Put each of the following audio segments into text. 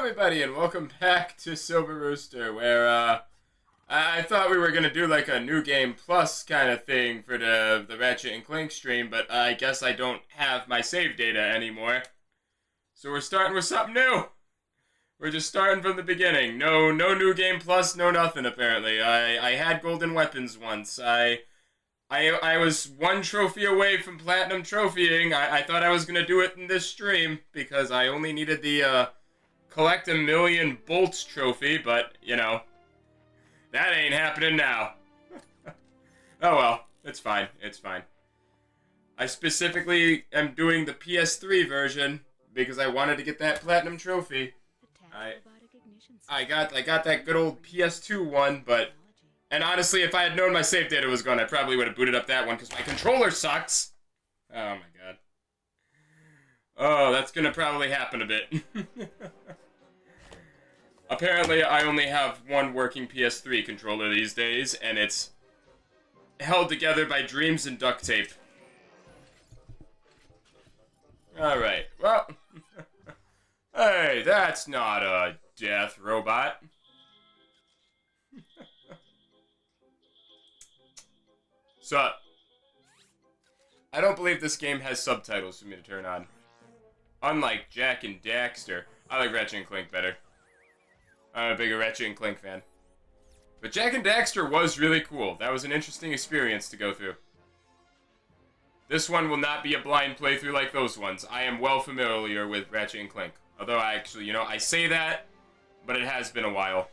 everybody, and welcome back to Silver Rooster, where, I thought we were gonna do, like, a New Game Plus kind of thing for the Ratchet and Clank stream, but I guess I don't have my save data anymore. So we're starting with something new! We're just starting from the beginning. No New Game Plus, no nothing, apparently. I had golden weapons once. I was one trophy away from platinum trophying. I thought I was gonna do it in this stream, because I only needed the, collect 1,000,000 bolts trophy, but, you know, that ain't happening now. Oh well, it's fine, it's fine. I specifically am doing the PS3 version, because I wanted to get that platinum trophy. I got that good old PS2 one, but... And honestly, if I had known my save data was gone, I probably would have booted up that one, because my controller sucks. Oh my god. Oh, that's gonna probably happen a bit. Apparently, I only have one working PS3 controller these days, and it's held together by dreams and duct tape. Alright, well... Hey, that's not a death robot. Sup? I don't believe this game has subtitles for me to turn on. Unlike Jak and Daxter, I like Ratchet and Clank better. I'm a bigger Ratchet and Clank fan. But Jak and Daxter was really cool. That was an interesting experience to go through. This one will not be a blind playthrough like those ones. I am well familiar with Ratchet and Clank. Although I actually, you know, I say that, but it has been a while.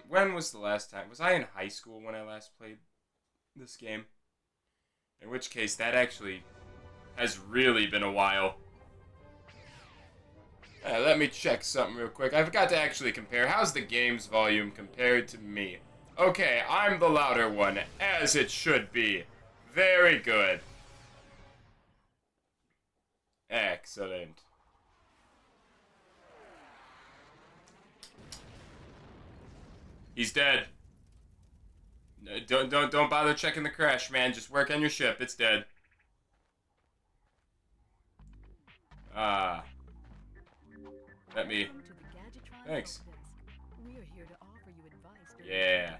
When was the last time? Was I in high school when I last played this game? In which case, that actually has really been a while. Let me check something real quick. I forgot to actually compare. How's the game's volume compared to me? Okay, I'm the louder one, as it should be. Very good. Excellent. He's dead. Don't bother checking the crash, man. Just work on your ship. It's dead. Let me... Thanks. Yeah.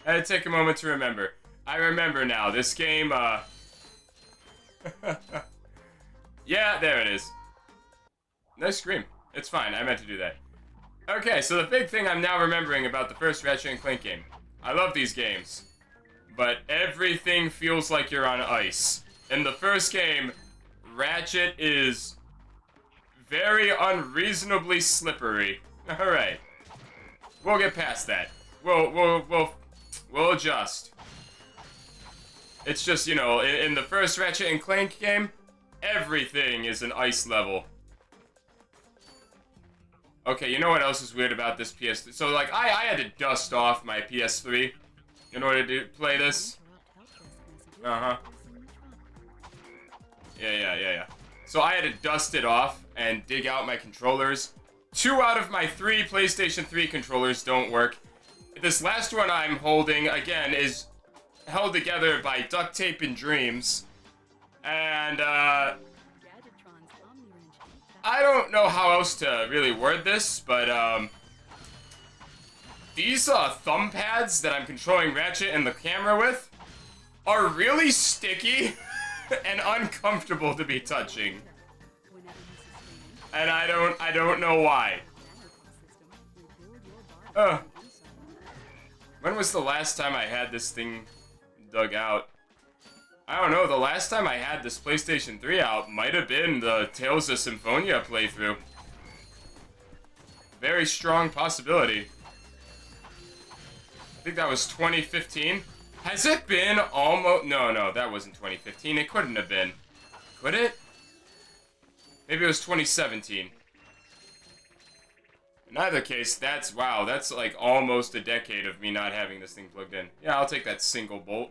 I had to take a moment to remember. I remember now. This game, yeah, there it is. Nice scream. It's fine. I meant to do that. Okay, so the big thing I'm now remembering about the first Ratchet and Clank game. I love these games, but everything feels like you're on ice. In the first game, Ratchet is very unreasonably slippery. All right, we'll get past that. We'll adjust. It's just, you know, in the first Ratchet and Clank game, everything is an ice level. Okay, you know what else is weird about this PS3? So, like, I had to dust off my PS3 in order to play this. Uh-huh. Yeah. So I had to dust it off and dig out my controllers. 2 out of my 3 PlayStation 3 controllers don't work. This last one I'm holding, again, is held together by duct tape and dreams. And, I don't know how else to really word this, but, these, thumb pads that I'm controlling Ratchet and the camera with are really sticky and uncomfortable to be touching. And I don't know why. When was the last time I had this thing dug out? I don't know, the last time I had this PlayStation 3 out might have been the Tales of Symphonia playthrough. Very strong possibility. I think that was 2015. Has it been almost... No, that wasn't 2015. It couldn't have been. Could it? Maybe it was 2017. In either case, wow, that's like almost a decade of me not having this thing plugged in. Yeah, I'll take that single bolt.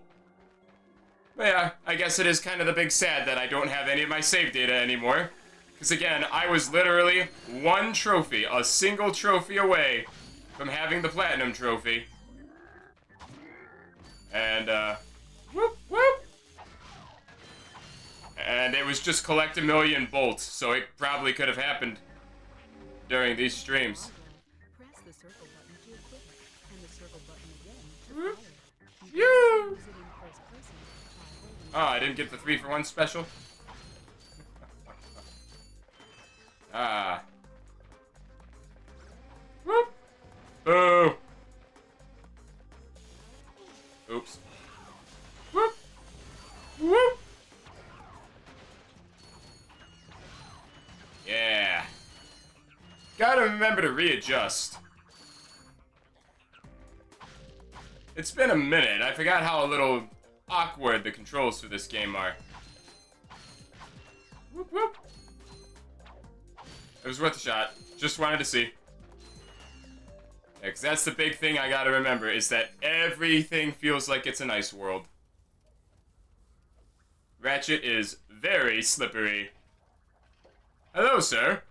But yeah, I guess it is kind of the big sad that I don't have any of my save data anymore. Because again, I was literally one trophy, a single trophy away from having the platinum trophy. And, woo! And it was just collect a million bolts, so it probably could have happened during these streams. Press the circle button to equip, and the circle button again to fire. Phew! Oh, I didn't get the 3-for-1 special? Ah. Whoop! Boo! Oops. Whoop! Whoop! Yeah. Gotta remember to readjust. It's been a minute. I forgot how a little awkward the controls for this game are. Whoop whoop. It was worth a shot. Just wanted to see. Yeah, 'cause that's the big thing I gotta remember, is that everything feels like it's an ice world. Ratchet is very slippery. Hello, sir.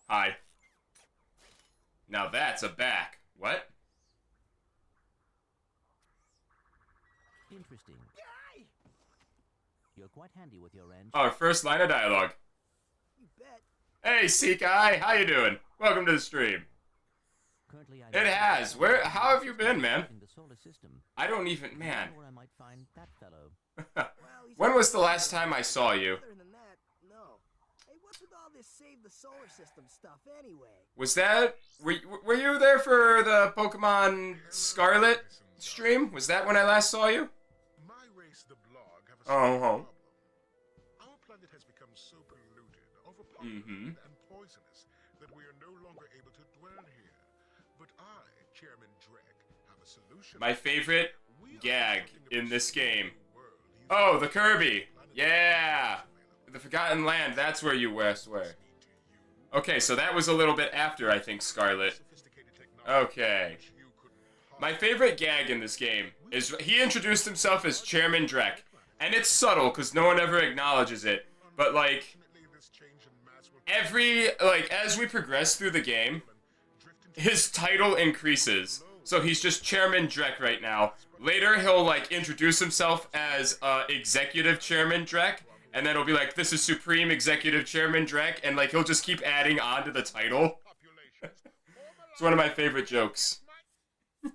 Hi. Now that's a back. What? Interesting. You're quite handy with your wrench. Our first line of dialogue. You bet. Hey, Seek-Eye, how you doing? Welcome to the stream. Currently, It has. How have you been, man? In the solar system. I don't even, man. Where I might find that fellow. Well, he's When was the last time I saw you? Other than that, no. Hey, what's with all this save the solar system stuff anyway? Was that, were you there for the Pokemon Scarlet stream? Was that when I last saw you? My race, the blog, have a serious problem. Our planet has become so polluted, overpopulated, and poisonous that we are no longer able to dwell here. But I, Chairman Drek, have a solution. My favorite We are gag constructing a in this machine game. for the world using Oh, the Kirby. planet Yeah. available. The Forgotten Land, that's where you were, I swear. Mean to you. Okay, so that was a little bit after, I think, Scarlet. Sophisticated technology Okay. which you couldn't My possibly- favorite gag in this game is he introduced himself as Chairman Drek. And it's subtle, because no one ever acknowledges it. But, like, Unfortunately, this change in mass will as we progress through the game, drift into his title increases. So he's just Chairman Drek right now. Later, he'll, like, introduce himself as Executive Chairman Drek. And then it'll be like, this is Supreme Executive Chairman Drek. And, like, he'll just keep adding on to the title. populations. It's one of my favorite jokes. We're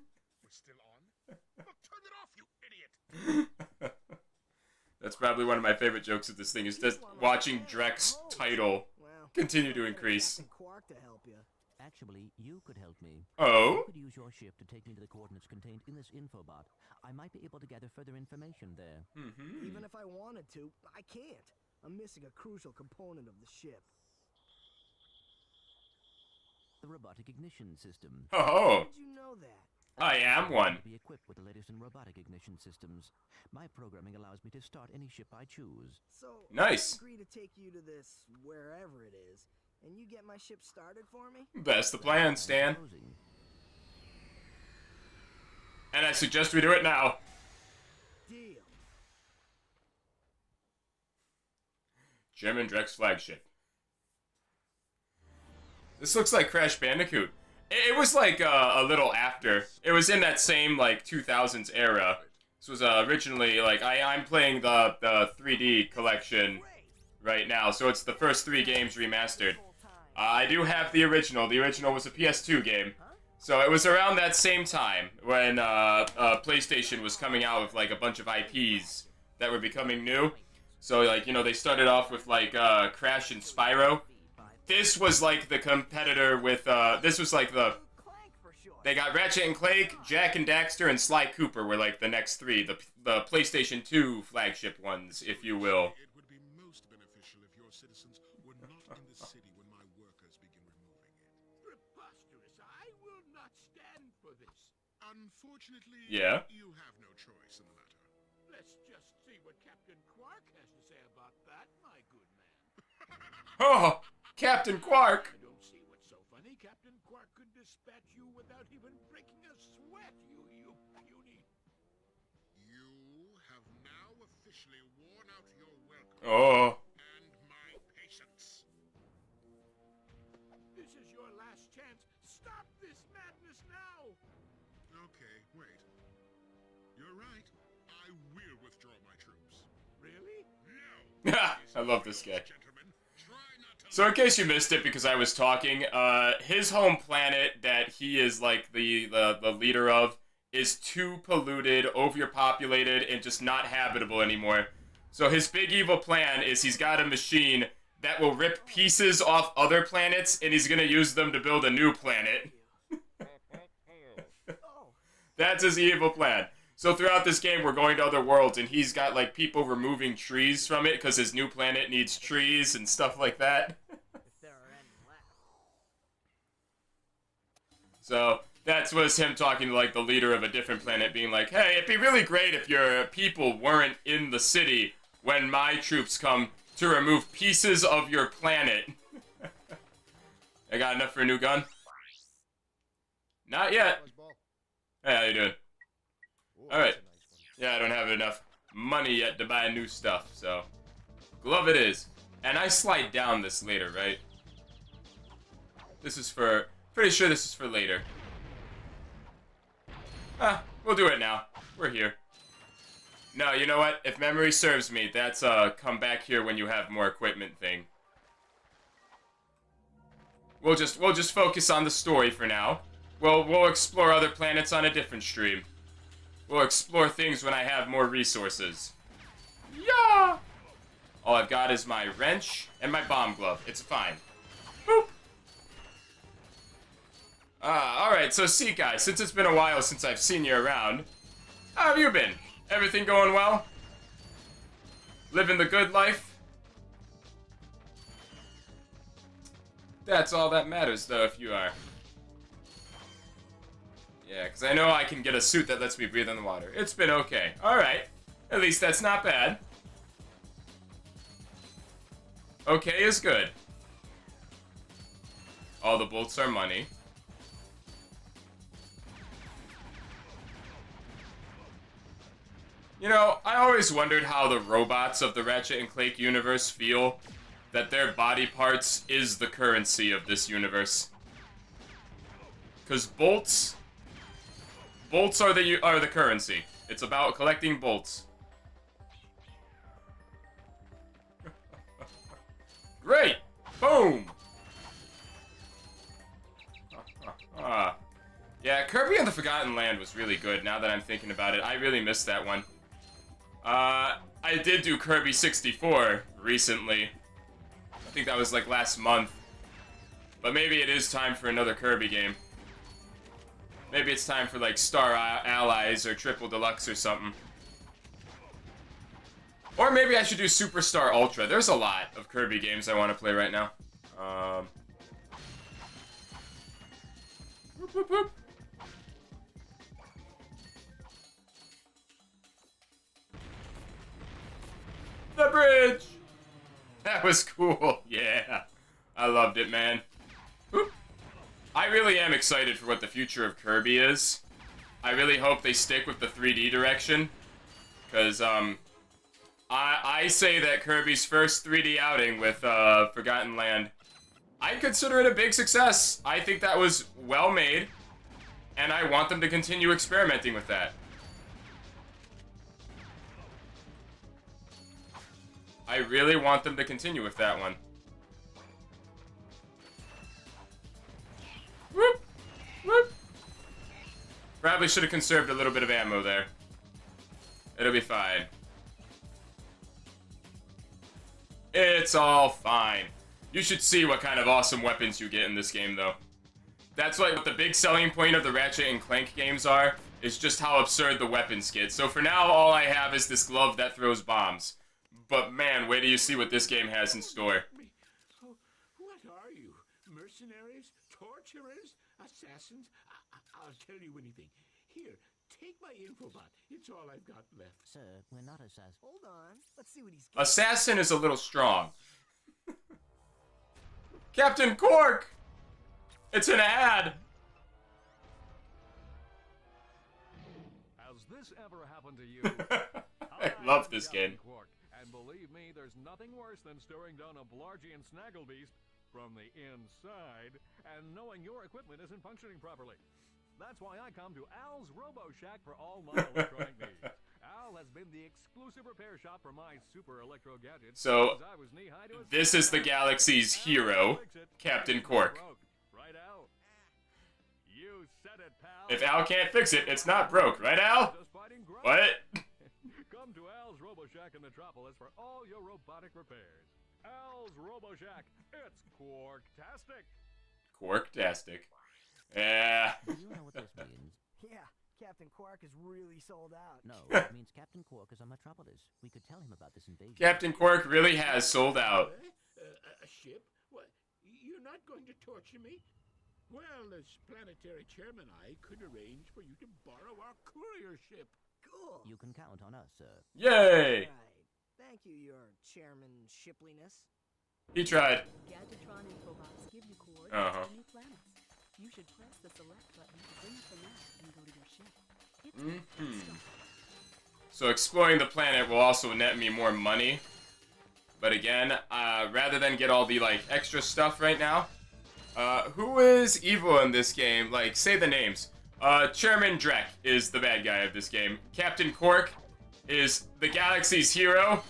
still on? Well, turn it off, you idiot! That's probably one of my favorite jokes of this thing, is just watching Drek's title Well, continue to increase. Captain Quark to help you. Actually, you could help me. Oh? You could use your ship to take me to the coordinates contained in this infobot. I might be able to gather further information there. Even if I wanted to, I can't. I'm missing a crucial component of the ship. The robotic ignition system. Oh, How did you know that? I am one. To be equipped with the latest in robotic ignition systems. My programming allows me to start any ship I choose. So, Nice. I agree to take you to this wherever it is, and you get my ship started for me? That's the plan, Stan. Closing. And I suggest we do it now. Deal. Chairman Drek's flagship. This looks like Crash Bandicoot. It was like a little after. It was in that same like 2000s era. This was originally like I'm playing the 3D collection right now, so it's the first 3 games remastered. I do have the original. The original was a PS2 game. So it was around that same time when PlayStation was coming out with like a bunch of IPs that were becoming new. So like, you know, they started off with like Crash and Spyro. This was like the competitor with this was like the Clank for sure. they got Ratchet and Clank, Jak and Daxter, and Sly Cooper were like the next 3, the PlayStation 2 flagship ones, if you will. It would be most beneficial if your citizens were not in the city when my workers begin removing it. Preposterous! I will not stand for this. Unfortunately, Yeah. you have no choice in the matter. Let's just see what Captain Quark has to say about that, my good man. Oh, Captain Quark! I don't see what's so funny. Captain Quark could dispatch you without even breaking a sweat, you puny. You have now officially worn out your welcome Oh, and my patience. This is your last chance. Stop this madness now! Okay, wait. You're right. I will withdraw my troops. Really? No! I love this guy. Gentlemen, try not to So in case you missed it because I was talking, his home planet that he is like the leader of is too polluted, overpopulated, and just not habitable anymore. So his big evil plan is he's got a machine that will rip pieces off other planets, and he's gonna use them to build a new planet. That's his evil plan. So throughout this game, we're going to other worlds, and he's got like people removing trees from it because his new planet needs trees and stuff like that. If there are any left. So that was him talking to like the leader of a different planet, being like, "Hey, it'd be really great if your people weren't in the city when my troops come to remove pieces of your planet." I got enough for a new gun? Not yet. Hey, how you doing? Alright. Yeah, I don't have enough money yet to buy new stuff, so... glove it is. And I slide down this later, right? This is for... pretty sure this is for later. We'll do it now. We're here. No, you know what? If memory serves me, that's come back here when you have more equipment thing. We'll just focus on the story for now. We'll explore other planets on a different stream. We'll explore things when I have more resources. Yeah! All I've got is my wrench and my bomb glove. It's fine. Boop! Alright, so see guys, since it's been a while since I've seen you around, how have you been? Everything going well? Living the good life? That's all that matters though, if you are. Yeah, because I know I can get a suit that lets me breathe in the water. It's been okay. Alright. At least that's not bad. Okay is good. All the bolts are money. You know, I always wondered how the robots of the Ratchet and Clank universe feel that their body parts is the currency of this universe. Because bolts are the currency. It's about collecting bolts. Great! Boom! Yeah, Kirby and the Forgotten Land was really good now that I'm thinking about it. I really missed that one. I did do Kirby 64 recently. I think that was like last month. But maybe it is time for another Kirby game. Maybe it's time for like Star Allies or Triple Deluxe or something. Or maybe I should do Superstar Ultra. There's a lot of Kirby games I want to play right now. Whoop, whoop, whoop. The bridge! That was cool, yeah. I loved it, man. Whoop. I really am excited for what the future of Kirby is. I really hope they stick with the 3D direction. Because, I say that Kirby's first 3D outing with, Forgotten Land, I consider it a big success. I think that was well made. And I want them to continue experimenting with that. I really want them to continue with that one. Whoop! Whoop! Probably should have conserved a little bit of ammo there. It'll be fine. It's all fine. You should see what kind of awesome weapons you get in this game, though. That's what the big selling point of the Ratchet and Clank games are, is just how absurd the weapons get. So for now, all I have is this glove that throws bombs. But man, wait till you see what this game has in store. What are you? Mercenaries? Torturers? Assassins? I'll tell you anything. Here, take my infobot. It's all I've got left. Sir, we're not assassins. Hold on. Let's see what he's got. Assassin is a little strong. Captain Cork! It's an ad! Has this ever happened to you? I love this game. And believe me, there's nothing worse than staring down a Blargian snagglebeast from the inside and knowing your equipment isn't functioning properly. That's why I come to Al's Robo Shack for all my electronic needs. Al has been the exclusive repair shop for my super electro gadgets. So, since I was knee-high to his this is the galaxy's hero, Captain Quark. Right, Al? You said it, pal. If Al can't fix it, it's not broke, right, Al? Just fighting growth. What? Come to Al's Robo Shack in Metropolis for all your robotic repairs. Al's Robo Shack. It's Quarktastic. Quarktastic. Yeah. Do you know what this means? Yeah, Captain Quark is really sold out. No, it means Captain Quark is on Metropolis. We could tell him about this invasion. Captain Quark really has sold out. A ship? What? You're not going to torture me? Well, as planetary chairman, I could arrange for you to borrow our courier ship. Cool. You can count on us, sir. Yay! Right. Thank you, your chairman shipliness. He tried. Gadgetron infobots give you coordinates to new planets. You should press the select button to bring up the map and go to your ship. It's So exploring the planet will also net me more money. But again, rather than get all the, like, extra stuff right now, who is evil in this game? Like, say the names. Chairman Drek is the bad guy of this game. Captain Quark is the galaxy's hero.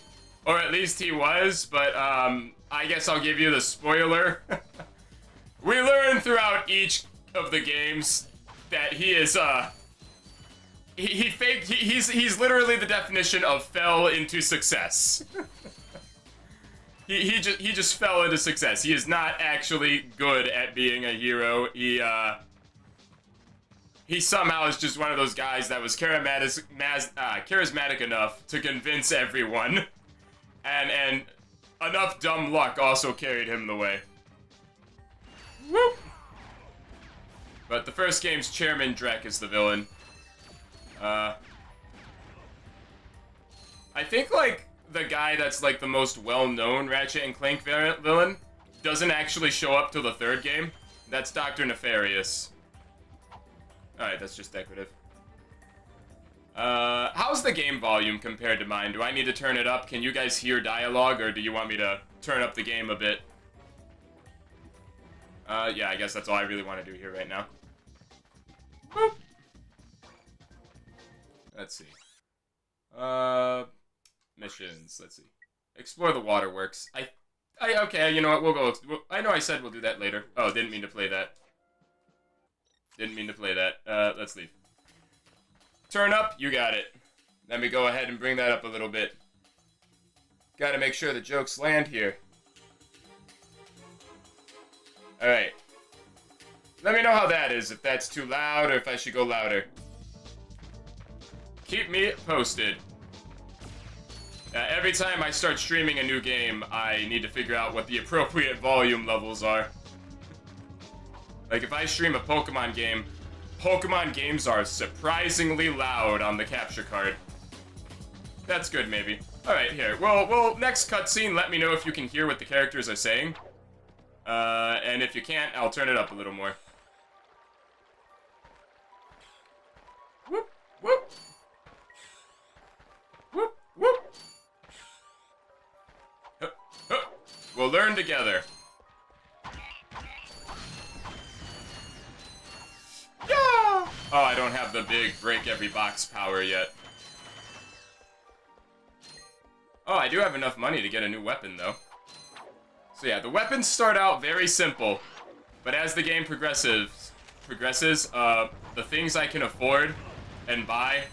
Or at least he was, but, I guess I'll give you the spoiler. We learn throughout each of the games that he is, he's literally the definition of fell into success. he just fell into success. He is not actually good at being a hero. He somehow is just one of those guys that was charismatic enough to convince everyone. And enough dumb luck also carried him the way. Whoop! But the first game's Chairman Drek is the villain. I think, like, the guy that's, like, the most well-known Ratchet and Clank villain doesn't actually show up till the third game. That's Dr. Nefarious. Alright, that's just decorative. How's the game volume compared to mine? Do I need to turn it up? Can you guys hear dialogue, or do you want me to turn up the game a bit? Yeah, I guess that's all I really want to do here right now. Boop. Let's see. Missions. Let's see. Explore the waterworks. Okay, you know what? We'll go. I know I said we'll do that later. Oh, didn't mean to play that. Didn't mean to play that. Let's leave. Turn up. You got it. Let me go ahead and bring that up a little bit. Gotta make sure the jokes land here. Alright. Let me know how that is, if that's too loud or if I should go louder. Keep me posted. Every time I start streaming a new game, I need to figure out what the appropriate volume levels are. Like, if I stream a Pokemon game, Pokemon games are surprisingly loud on the capture card. That's good, maybe. Alright, here. Well, next cutscene, let me know if you can hear what the characters are saying. And if you can't, I'll turn it up a little more. Whoop, whoop. Whoop, whoop. Hup, hup. We'll learn together. Yeah! Oh, I don't have the big break every box power yet. Oh, I do have enough money to get a new weapon, though. So yeah, the weapons start out very simple, but as the game progresses, the things I can afford and buy,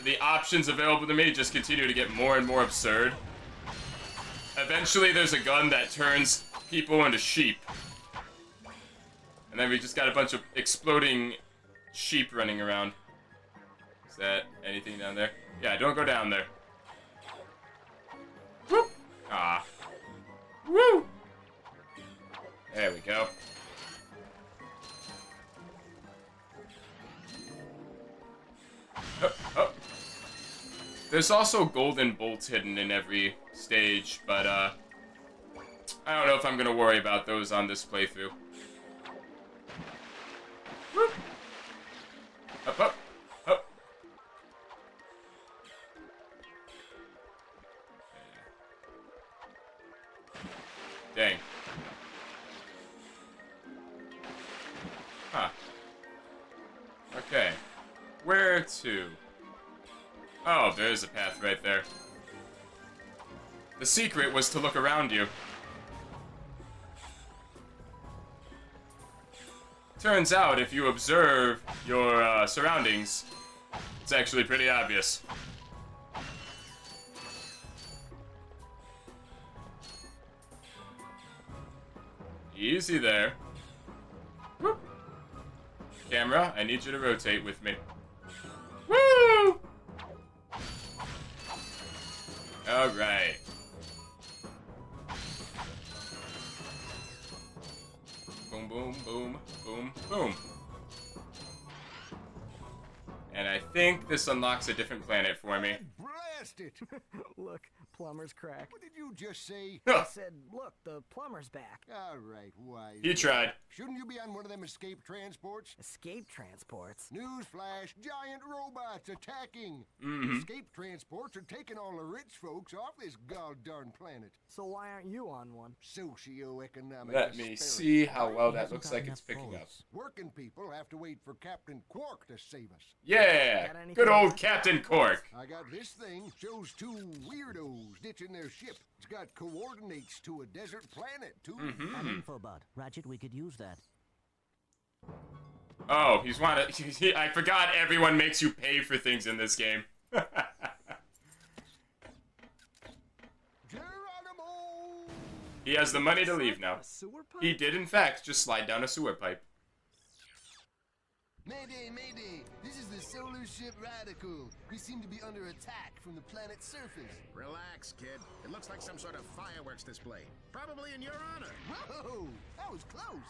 the options available to me just continue to get more and more absurd. Eventually, there's a gun that turns people into sheep. And then we just got a bunch of exploding sheep running around. Is that anything down there? Yeah, don't go down there. Whoop! Ah. Woo! There we go. Oh, oh. There's also golden bolts hidden in every stage, but I don't know if I'm gonna worry about those on this playthrough. Woo! Up, up, up. Dang. Huh. Where to? Oh, there's a path right there. The secret was to look around you. Turns out, if you observe your surroundings, it's actually pretty obvious. Easy there. Whoop. Camera, I need you to rotate with me. Woo! Alright. Boom, boom, boom, boom, boom. And I think this unlocks a different planet for me. Blast it! Look, plumber's crack. What did you just say? I said, look, the plumber's back. All right, why? He tried. Shouldn't you be on one of them escape transports? Escape transports? Newsflash, giant robots attacking. Mm-hmm. Escape transports are taking all the rich folks off this god-darn planet. So why aren't you on one? Socioeconomic Let me disparity. see how well that Hasn't looks got like enough it's picking up. votes. Working people have to wait for Captain Quark to save us. Yeah! Got anything Good old else? Captain Cork. I got this thing. Shows two weirdos ditching their ship. It's got coordinates to a desert planet, too. An infobot. Ratchet, we could use that. Oh, he's wanted. I forgot everyone makes you pay for things in this game. Geronimo! He has the money to leave now. A sewer pipe? He did, in fact, just slide down a sewer pipe. Mayday, mayday! This is the solar ship Radical. We seem to be under attack from the planet's surface. Relax, kid. It looks like some sort of fireworks display. Probably in your honor. Whoa! That was close!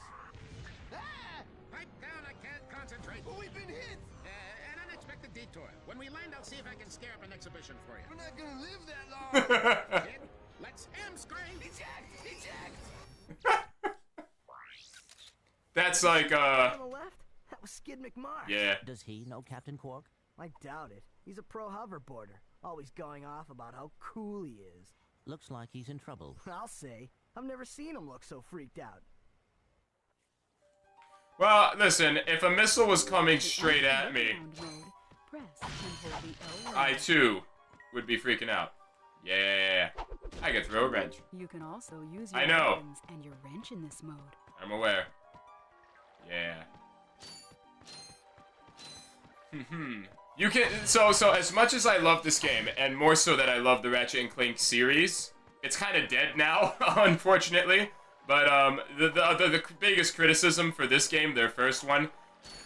Ah! Pipe down, I can't concentrate. Oh, we've been hit! An unexpected detour. When we land, I'll see if I can scare up an exhibition for you. We're not gonna live that long! Kid, let's M-screen! Eject! Eject! That's like, On the left? That was Skid McMarsh. yeah. Does he know Captain Quark? I doubt it. He's a pro hoverboarder, always going off about how cool he is. Looks like he's in trouble. I'll say, I've never seen him look so freaked out. Well, listen, if a missile was coming straight at me, Press and hold the L1. I too would be freaking out. Yeah. I could throw a wrench. You can also use your I know. weapons and your wrench in this mode. I'm aware. Yeah. You can so as much as I love this game, and more so that I love the Ratchet and Clank series, it's kind of dead now, unfortunately. But the biggest criticism for this game, their first one,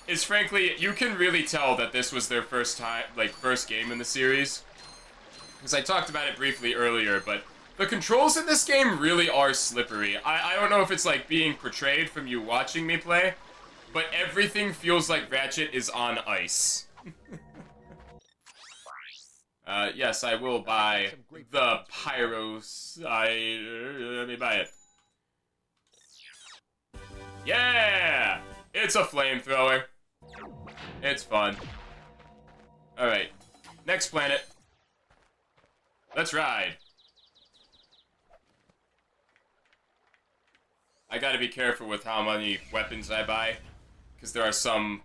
is frankly you can really tell that this was their first game in the series. Because I talked about it briefly earlier, but the controls in this game really are slippery. I don't know if it's like being portrayed from you watching me play, but everything feels like Ratchet is on ice. Yes, I will buy the Pyros. Let me buy it. Yeah! It's a flamethrower. It's fun. Alright. Next planet. Let's ride. I gotta be careful with how many weapons I buy, because there are some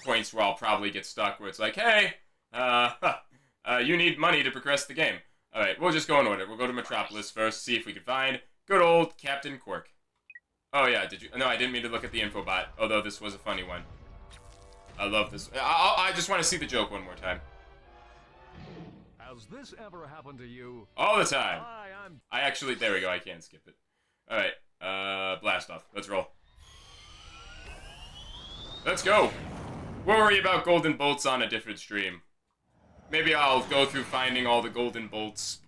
points where I'll probably get stuck where it's like, hey, you need money to progress the game. Alright, we'll just go in order. We'll go to Metropolis first, see if we can find good old Captain Quark. Oh yeah, did you? No, I didn't mean to look at the infobot, although this was a funny one. I love this. I just want to see the joke one more time. Has this ever happened to you? All the time. Hi, I'm... I actually, there we go, I can't skip it. Alright, blast off. Let's roll. Let's go. We'll worry about golden bolts on a different stream. Maybe I'll go through finding all the golden bolts,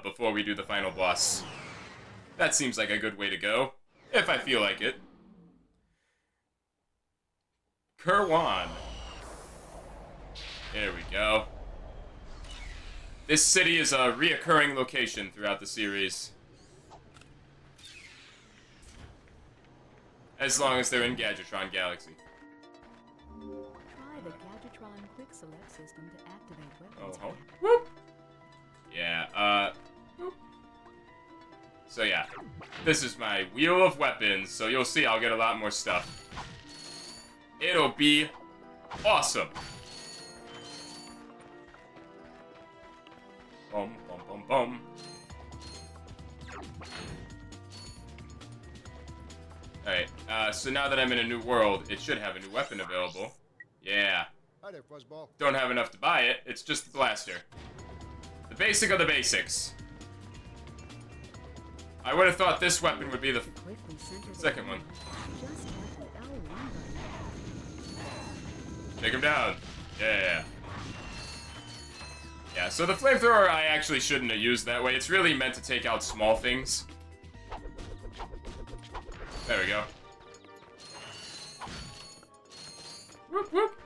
before we do the final boss. That seems like a good way to go, if I feel like it. Kerwan. There we go. This city is a reoccurring location throughout the series. As long as they're in Gadgetron Galaxy. Try the Gadgetron Quick Select system to activate weapons. Oh, pack. whoop. Yeah, whoop. So yeah, this is my wheel of weapons, so you'll see I'll get a lot more stuff. It'll be awesome. Bum, bum, bum, bum. Alright, so now that I'm in a new world, it should have a new weapon available. Yeah. Hi there, Fuzzball. Don't have enough to buy it, it's just the blaster. The basic of the basics. I would have thought this weapon would be the second one. Take him down. Yeah. Yeah, so the flamethrower I actually shouldn't have used that way. It's really meant to take out small things. There we go. Whoop, whoop.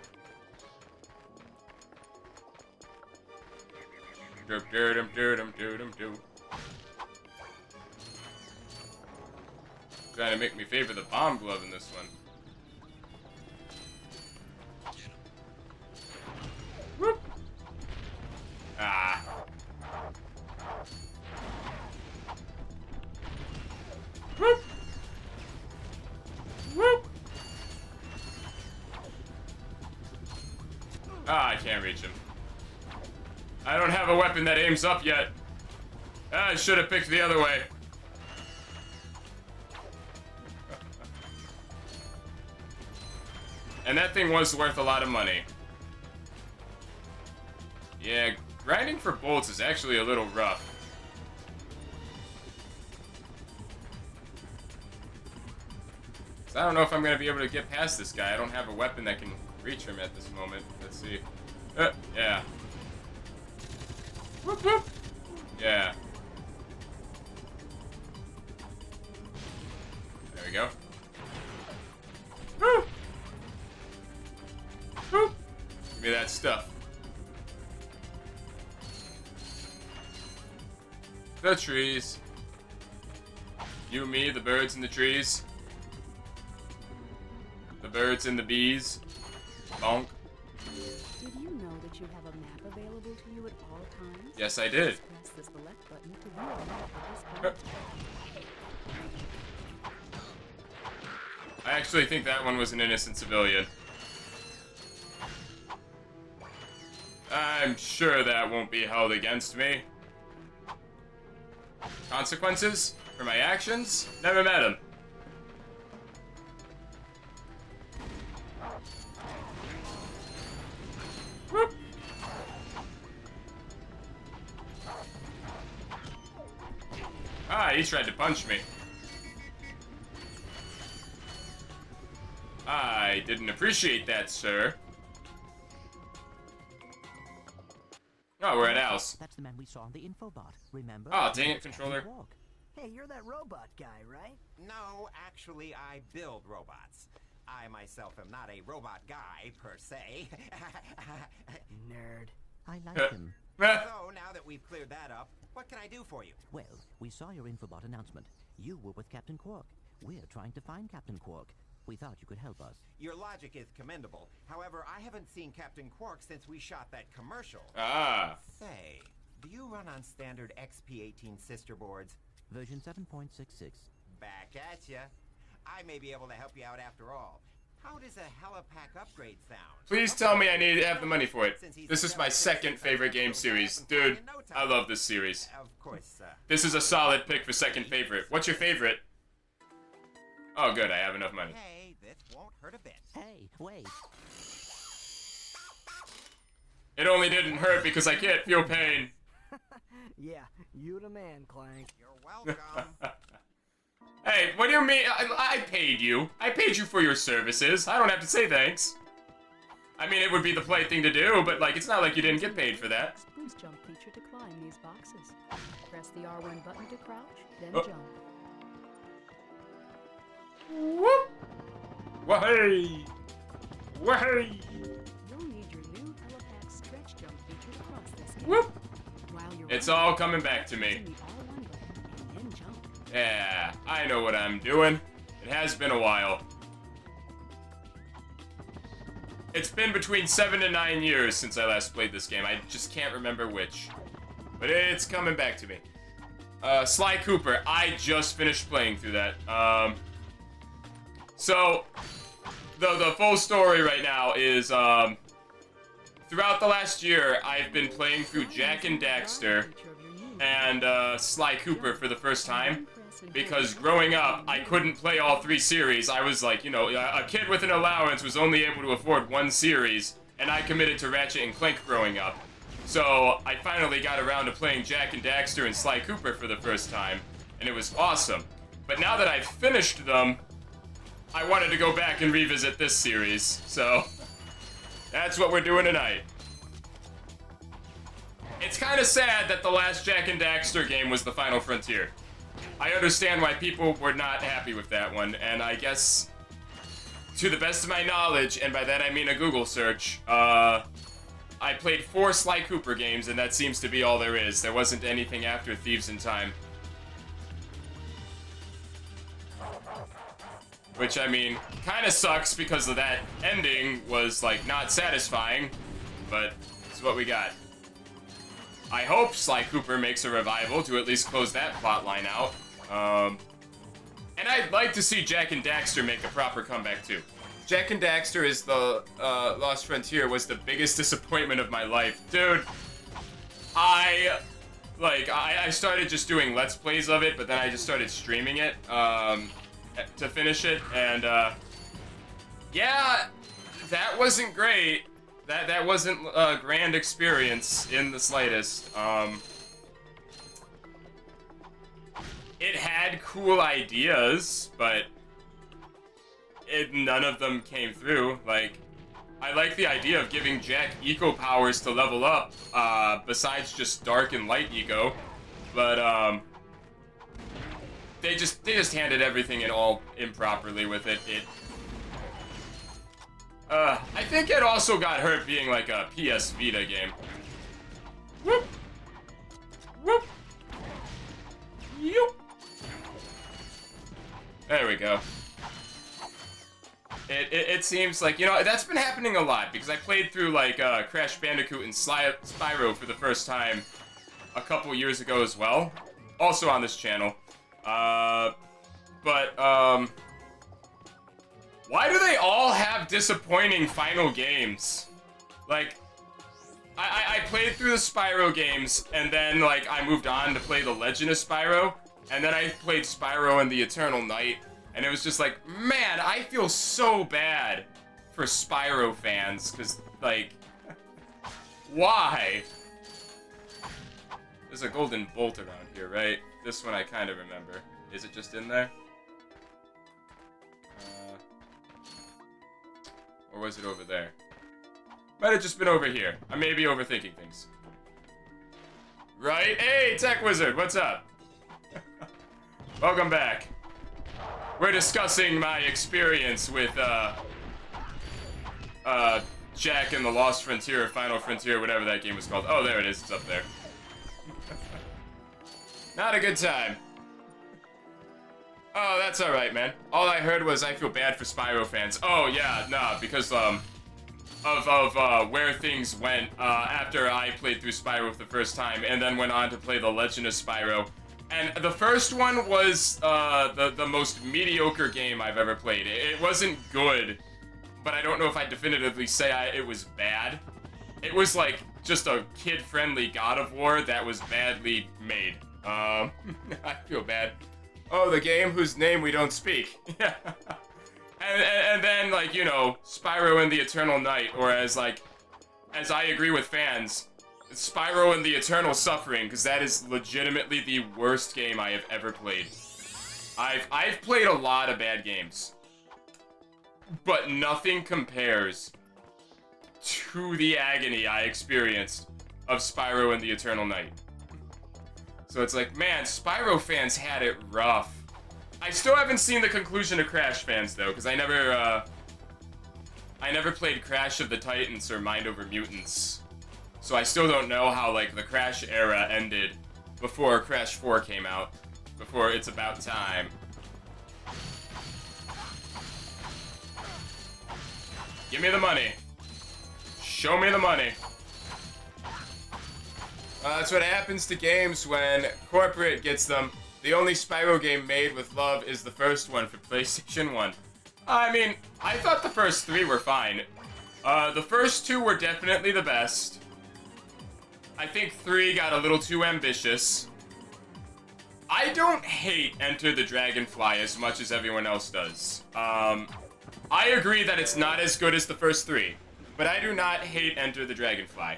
Trying to make me favor the bomb glove in this one. Whoop. Ah. Whoop. Whoop. Ah, I can't reach him. I don't have a weapon that aims up yet. I should have picked the other way. And that thing was worth a lot of money. Yeah, grinding for bolts is actually a little rough. So I don't know if I'm going to be able to get past this guy. I don't have a weapon that can reach him at this moment. Let's see. Yeah. Whoop, whoop. Yeah. There we go. Woo! Woo! Give me that stuff. The trees. You, me, the birds and the trees. The birds and the bees. Bonk. Did you know that you have a map available to you at all times? Yes, I did. Press the select button to view a map of this point. I actually think that one was an innocent civilian. I'm sure that won't be held against me. Consequences for my actions? Never met him. Whoop. Ah, he tried to punch me. I didn't appreciate that, sir. Oh, we're at Al's. That's the man we saw on the infobot, remember? Oh, dang it, controller. Hey, you're that robot guy, right? No, actually, I build robots. I myself am not a robot guy, per se. Nerd. I like him. So, now that we've cleared that up, what can I do for you? Well, we saw your infobot announcement. You were with Captain Quark. We're trying to find Captain Quark. We thought you could help us. Your logic is commendable. However, I haven't seen Captain Quark since we shot that commercial. Ah. Say, do you run on standard XP18 sister boards? Version 7.66. Back at ya. I may be able to help you out after all. How does a helipack upgrade sound? Please tell me I need to have the money for it. This is my second favorite game series. Dude, I love this series. Of course, This is a solid pick for second favorite. What's your favorite? Oh, good, I have enough money. Hey, this won't hurt a bit. Hey, wait. It only didn't hurt because I can't feel pain. Yeah, you the man, Clank. You're welcome. Hey, what do you mean? I paid you. I paid you for your services. I don't have to say thanks. I mean, it would be the polite thing to do, but, like, it's not like you didn't get paid for that. Boost jump feature to climb these boxes. Press the R1 button to crouch, then Oh. jump. Whoop! Wahey! Wahey! You'll need your new helipack stretch jump feature to cross this gap. Whoop! While you're It's running, all coming back to me. press the R1 button and then jump. Yeah, I know what I'm doing. It has been a while. It's been between 7 and 9 years since I last played this game. I just can't remember which. But it's coming back to me. Sly Cooper, I just finished playing through that. So, the full story right now is, throughout the last year, I've been playing through Jak and Daxter and Sly Cooper for the first time. Because growing up, I couldn't play all 3 series. I was like, you know, a kid with an allowance was only able to afford 1 series, and I committed to Ratchet and Clank growing up. So I finally got around to playing Jak and Daxter and Sly Cooper for the first time, and it was awesome. But now that I've finished them, I wanted to go back and revisit this series, so that's what we're doing tonight. It's kind of sad that the last Jak and Daxter game was the final frontier. I understand why people were not happy with that one, and I guess, to the best of my knowledge, and by that I mean a Google search, I played 4 Sly Cooper games, and that seems to be all there is. There wasn't anything after Thieves in Time. Which, I mean, kind of sucks because of that ending was, like, not satisfying, but it's what we got. I hope Sly Cooper makes a revival to at least close that plot line out. And I'd like to see Jak and Daxter make a proper comeback too. Jak and Daxter is the Lost Frontier was the biggest disappointment of my life. Dude, I started just doing Let's Plays of it, but then I just started streaming it to finish it, and yeah, that wasn't great. That wasn't a grand experience in the slightest. It had cool ideas, but none of them came through. Like, I like the idea of giving Jak eco powers to level up, besides just dark and light eco, but they just handed everything in all improperly with it. I think it also got hurt being like a PS Vita game. Whoop! Whoop! Yoop! There we go. It seems like, you know, that's been happening a lot, because I played through, like, Crash Bandicoot and Spyro for the first time a couple years ago as well. Also on this channel. Why do they all have disappointing final games? Like, I played through the Spyro games, and then, like, I moved on to play The Legend of Spyro, and then I played Spyro and the Eternal Night, and it was just like, man, I feel so bad for Spyro fans, because, like, why? There's a golden bolt around here, right? This one I kind of remember. Is it just in there? Or was it over there? Might have just been over here. I may be overthinking things. Right? Hey, Tech Wizard, what's up? Welcome back. We're discussing my experience with, Jak and the Lost Frontier, or Final Frontier, whatever that game was called. Oh, there it is. It's up there. Not a good time. Oh, that's alright, man. All I heard was I feel bad for Spyro fans. Oh, yeah, nah, because, of where things went, after I played through Spyro for the first time, and then went on to play The Legend of Spyro. And the first one was, the most mediocre game I've ever played. It wasn't good, but I don't know if I definitively say it was bad. It was, like, just a kid-friendly God of War that was badly made. I feel bad. Oh, the game whose name we don't speak. Yeah. and then, like, you know, Spyro and the Eternal Night, or as I agree with fans, Spyro and the Eternal Suffering, because that is legitimately the worst game I have ever played. I've played a lot of bad games, but nothing compares to the agony I experienced of Spyro and the Eternal Night. So it's like, man, Spyro fans had it rough. I still haven't seen the conclusion of Crash fans, though, because I never played Crash of the Titans or Mind Over Mutants. So I still don't know how, like, the Crash era ended before Crash 4 came out. Before It's About Time. Give me the money. Show me the money. That's what happens to games when corporate gets them. The only Spyro game made with love is the first one for PlayStation 1. I mean, I thought the first 3 were fine. The first two were definitely the best. I think 3 got a little too ambitious. I don't hate Enter the Dragonfly as much as everyone else does. I agree that it's not as good as the first 3, but I do not hate Enter the Dragonfly.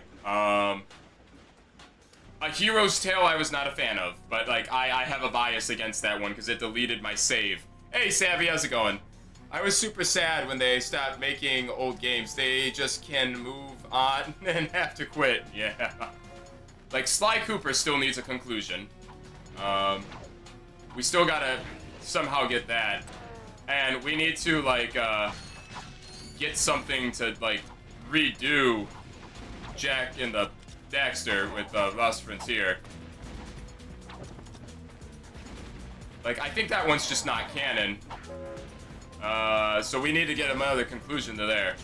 A Hero's Tale I was not a fan of, but like I have a bias against that one because it deleted my save. Hey Savvy, how's it going? I was super sad when they stopped making old games. They just can move on and have to quit. Yeah. Like Sly Cooper still needs a conclusion. We still gotta somehow get that. And we need to like get something to like redo Jak and Daxter with Lost Frontier. Like, I think that one's just not canon. So we need to get another conclusion to there.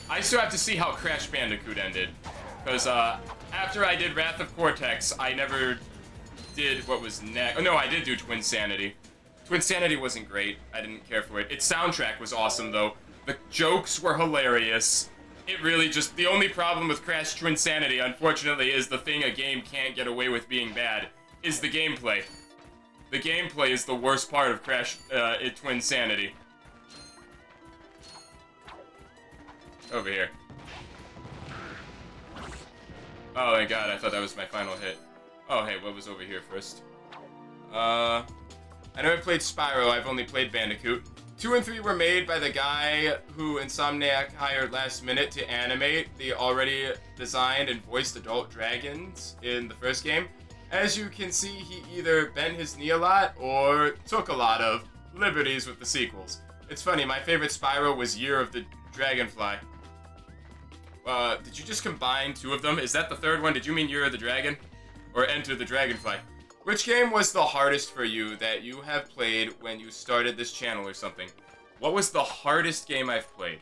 I still have to see how Crash Bandicoot ended. Because, after I did Wrath of Cortex, I never did what was next. Oh, no, I did do Twinsanity. Twinsanity wasn't great. I didn't care for it. Its soundtrack was awesome, though. The jokes were hilarious. It really just... The only problem with Crash Twinsanity, unfortunately, is the thing a game can't get away with being bad, is the gameplay. The gameplay is the worst part of Crash Twinsanity. Over here. Oh, thank God, I thought that was my final hit. Oh, hey, what was over here first? I never played Spyro, I've only played Bandicoot. 2 and 3 were made by the guy who Insomniac hired last minute to animate the already designed and voiced adult dragons in the first game. As you can see, he either bent his knee a lot or took a lot of liberties with the sequels. It's funny, my favorite Spyro was Year of the Dragonfly. Did you just combine 2 of them? Is that the third one? Did you mean Year of the Dragon? Or Enter the Dragonfly? Which game was the hardest for you that you have played when you started this channel or something? What was the hardest game I've played?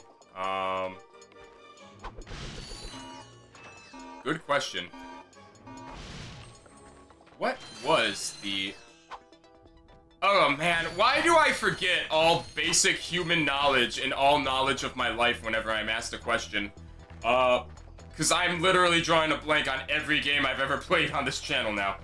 Good question. What was the... Oh man, why do I forget all basic human knowledge and all knowledge of my life whenever I'm asked a question? Because I'm literally drawing a blank on every game I've ever played on this channel now.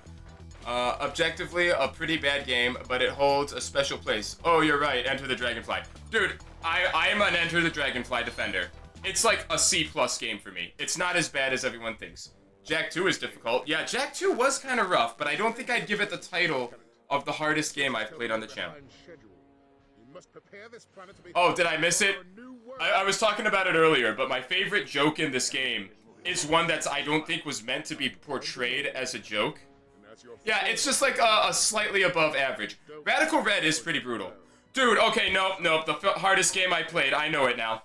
Objectively, a pretty bad game, but it holds a special place. Oh, you're right, Enter the Dragonfly. Dude, I am an Enter the Dragonfly defender. It's like a C+ game for me. It's not as bad as everyone thinks. Jak 2 is difficult. Yeah, Jak 2 was kind of rough, but I don't think I'd give it the title of the hardest game I've played on the channel. Oh, did I miss it? I was talking about it earlier, but my favorite joke in this game is one that I don't think was meant to be portrayed as a joke. Yeah, it's just like a slightly above average. Radical Red is pretty brutal. Dude, okay, nope. The hardest game I played, I know it now.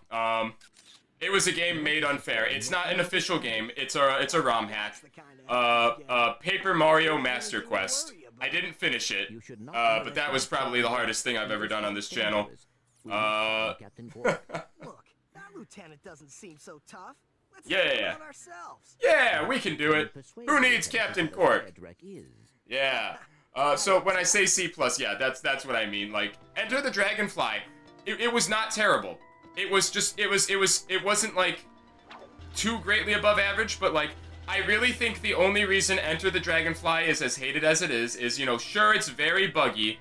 It was a game made unfair. It's not an official game. It's a ROM hack. Paper Mario Master Quest. I didn't finish it, but that was probably the hardest thing I've ever done on this channel. Look, that lieutenant doesn't seem so tough. Let's yeah. ourselves. Yeah, we can do it. Who needs Captain Cork? Yeah. So when I say C+, yeah, that's what I mean. Like, Enter the Dragonfly. It was not terrible. It was just, it wasn't like too greatly above average, but like, I really think the only reason Enter the Dragonfly is as hated as it is, you know, sure, it's very buggy,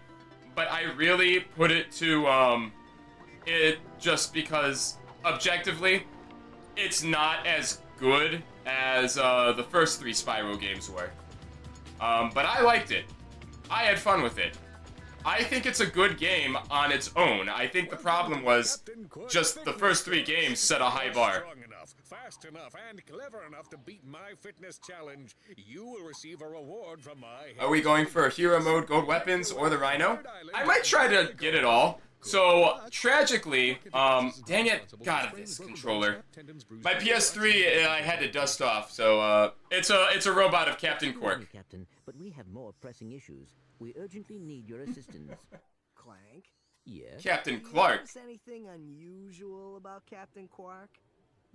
but I really put it to, it just because, objectively, it's not as good as, the first 3 Spyro games were. But I liked it. I had fun with it. I think it's a good game on its own. I think the problem was just the first 3 games set a high bar. Fast enough and clever enough to beat my fitness challenge. You will receive a reward from my... Are we going for Hero Mode, Gold Weapons, or the Rhino? I might try to get it all. So, tragically, dang it, God, this controller. My PS3, I had to dust off, so, it's a robot of Captain Cork. Captain, but we have more pressing issues. We urgently need your assistance. Clank? Yes? Captain Clark. Is anything unusual about Captain Quark?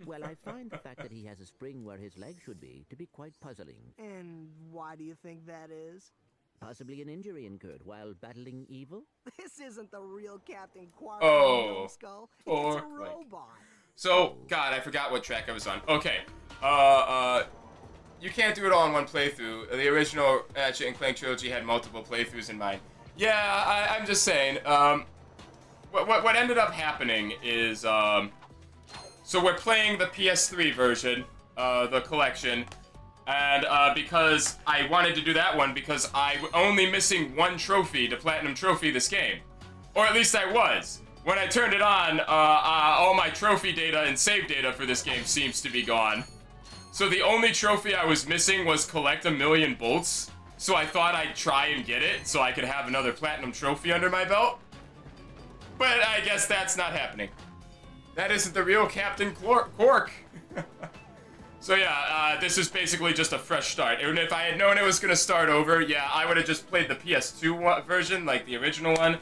Well, I find the fact that he has a spring where his leg should be to be quite puzzling. And why do you think that is? Possibly an injury incurred while battling evil? This isn't the real Captain Quark. Oh, Skull. poor It's a robot. So, God, I forgot what track I was on. Okay. You can't do it all in one playthrough. The original Ratchet and Clank trilogy had multiple playthroughs in mind. Yeah, I'm just saying. What ended up happening is, so we're playing the PS3 version, the collection, and because I wanted to do that one because I'm only missing one trophy to Platinum Trophy this game. Or at least I was. When I turned it on, all my trophy data and save data for this game seems to be gone. So the only trophy I was missing was collect 1,000,000 bolts. So I thought I'd try and get it so I could have another Platinum Trophy under my belt. But I guess that's not happening. That isn't the real Captain Quark. So yeah, this is basically just a fresh start. And if I had known it was going to start over, yeah, I would have just played the PS2 version, like the original one.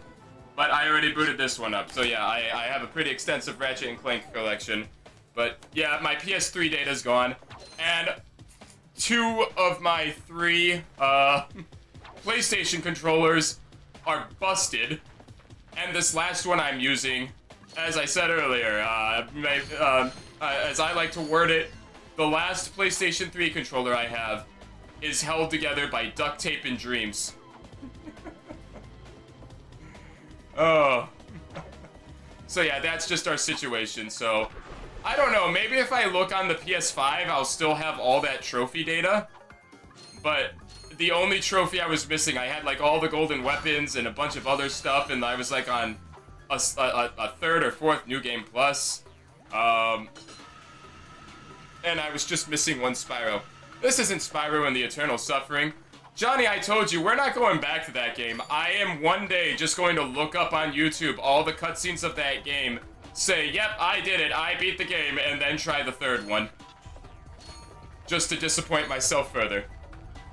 But I already booted this one up. So yeah, I have a pretty extensive Ratchet and Clank collection. But yeah, my PS3 data's gone. And 2 of my 3 PlayStation controllers are busted. And this last one I'm using, as I said earlier, as I like to word it, the last PlayStation 3 controller I have is held together by duct tape and dreams. Oh. So yeah, that's just our situation, so... I don't know, maybe if I look on the PS5, I'll still have all that trophy data. But the only trophy I was missing, I had like all the golden weapons and a bunch of other stuff, and I was like on a 3rd or 4th New Game Plus. And I was just missing one Spyro. This isn't Spyro and the Eternal Suffering. Johnny, I told you, we're not going back to that game. I am one day just going to look up on YouTube all the cutscenes of that game, say, yep, I did it, I beat the game, and then try the 3rd one. Just to disappoint myself further.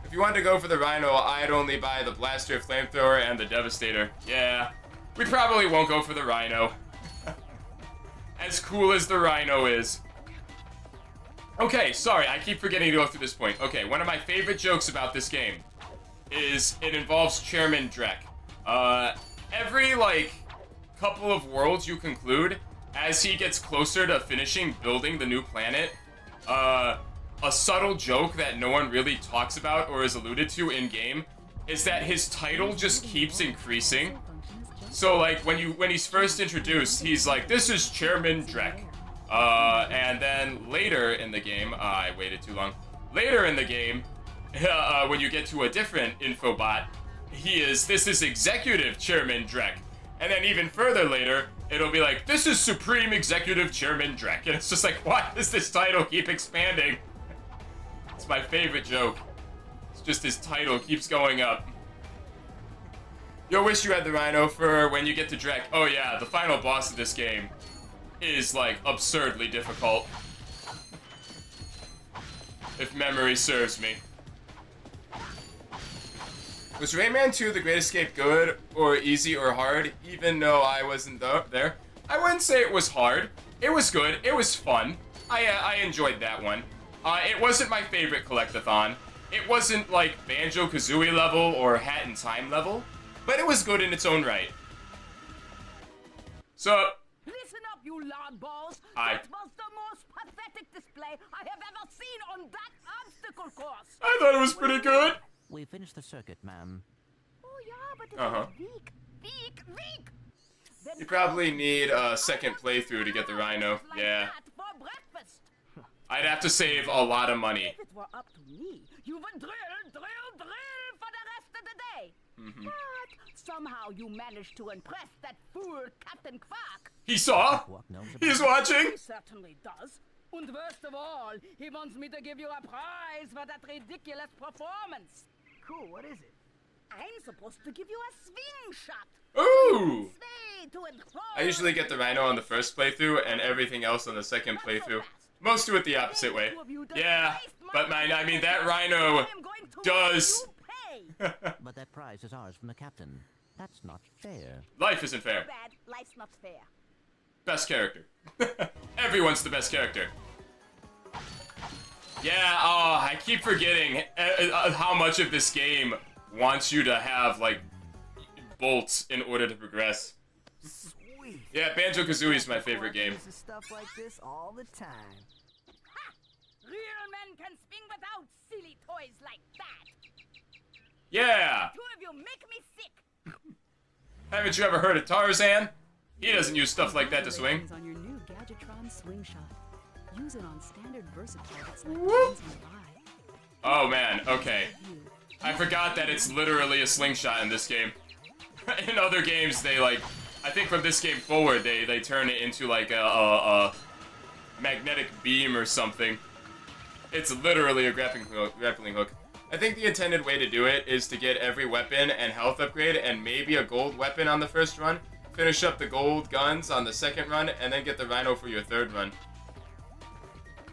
If you wanted to go for the Rhino, I'd only buy the Blaster, Flamethrower, and the Devastator. Yeah, we probably won't go for the Rhino. As cool as the Rhino is. Okay, sorry, I keep forgetting to go through this point. Okay, one of my favorite jokes about this game is it involves Chairman Drek. Every, like, couple of worlds you conclude, as he gets closer to finishing building the new planet, a subtle joke that no one really talks about or is alluded to in-game is that his title just keeps increasing. So, like, when he's first introduced, he's like, this is Chairman Drek. And then later in the game, I waited too long. Later in the game, when you get to a different infobot, this is Executive Chairman Drek. And then even further later, it'll be like, this is Supreme Executive Chairman Drek. And it's just like, why does this title keep expanding? It's my favorite joke. It's just his title keeps going up. Yo, wish you had the Rhino for when you get to Drek. Oh yeah, the final boss of this game is, like, absurdly difficult. If memory serves me. Was Rayman 2 The Great Escape good, or easy, or hard, even though I wasn't there? I wouldn't say it was hard. It was good. It was fun. I enjoyed that one. It wasn't my favorite collectathon. It wasn't, like, Banjo-Kazooie level or Hat in Time level, but it was good in its own right. So... Listen up, you loudballs! Hi. That was the most pathetic display I have ever seen on that obstacle course! I thought it was pretty good! We finished the circuit, ma'am. Oh yeah, but it was weak. Then You probably need a second playthrough to get the Rhino. like Yeah. that for breakfast. I'd have to save a lot of money. If it were up to me, you would drill for the rest of the day. But somehow you managed to impress that fool Captain Quark. He saw? Quark knows about He's it. watching? He certainly does. And worst of all, he wants me to give you a prize for that ridiculous performance. Cool, what is it? I'm supposed to give you a swing shot. Ooh! Sway to and fro. I usually get the Rhino on the first playthrough and everything else on the second playthrough. Most do it the opposite way. Yeah, but I mean that Rhino I'm going to does... make you pay. But that prize is ours from the captain. That's not fair. Life isn't fair. Bad, life's not fair. Best character. Everyone's the best character. Yeah, oh, I keep forgetting how much of this game wants you to have, like, bolts in order to progress. Sweet. sweet. Yeah, Banjo-Kazooie is my favorite game. Uses stuff like this all the time. Ha! Real men can swing without silly toys like that. Yeah! Two of you make me sick. Haven't you ever heard of Tarzan? He doesn't use stuff like that to swing. On your new Gadgetron Swing Shot. Use it on standard versatile targets like guns and ride. Oh man, okay. I forgot that it's literally a slingshot in this game. In other games, they like, I think from this game forward, they turn it into like a magnetic beam or something. It's literally a grappling hook. I think the intended way to do it is to get every weapon and health upgrade and maybe a gold weapon on the first run, finish up the gold guns on the second run, and then get the Rhino for your third run.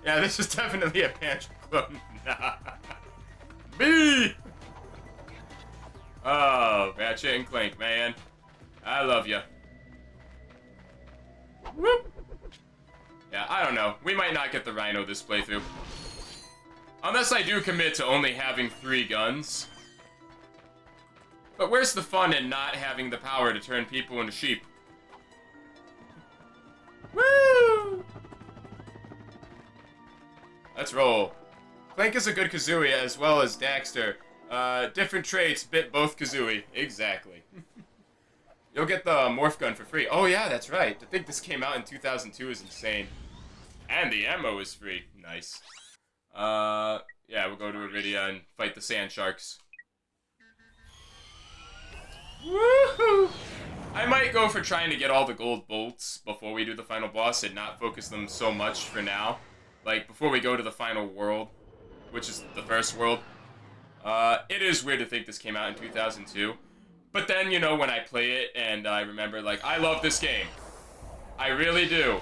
Yeah, this is definitely a Banjo clone. Nah. Me! Oh, Ratchet and Clank, man. I love ya. Whoop! Yeah, I don't know. We might not get the Rhino this playthrough. Unless I do commit to only having 3 guns. But where's the fun in not having the power to turn people into sheep? Woo! Let's roll. Clank is a good Kazooie as well as Daxter. Different traits bit both Kazooie. Exactly. You'll get the morph gun for free. Oh yeah, that's right. To think this came out in 2002 is insane. And the ammo is free. Nice. Yeah, we'll go to Iridia and fight the sand sharks. Woohoo! I might go for trying to get all the gold bolts before we do the final boss and not focus them so much for now. Like, before we go to the final world, which is the first world. It is weird to think this came out in 2002. But then, you know, when I play it and I remember, like, I love this game. I really do.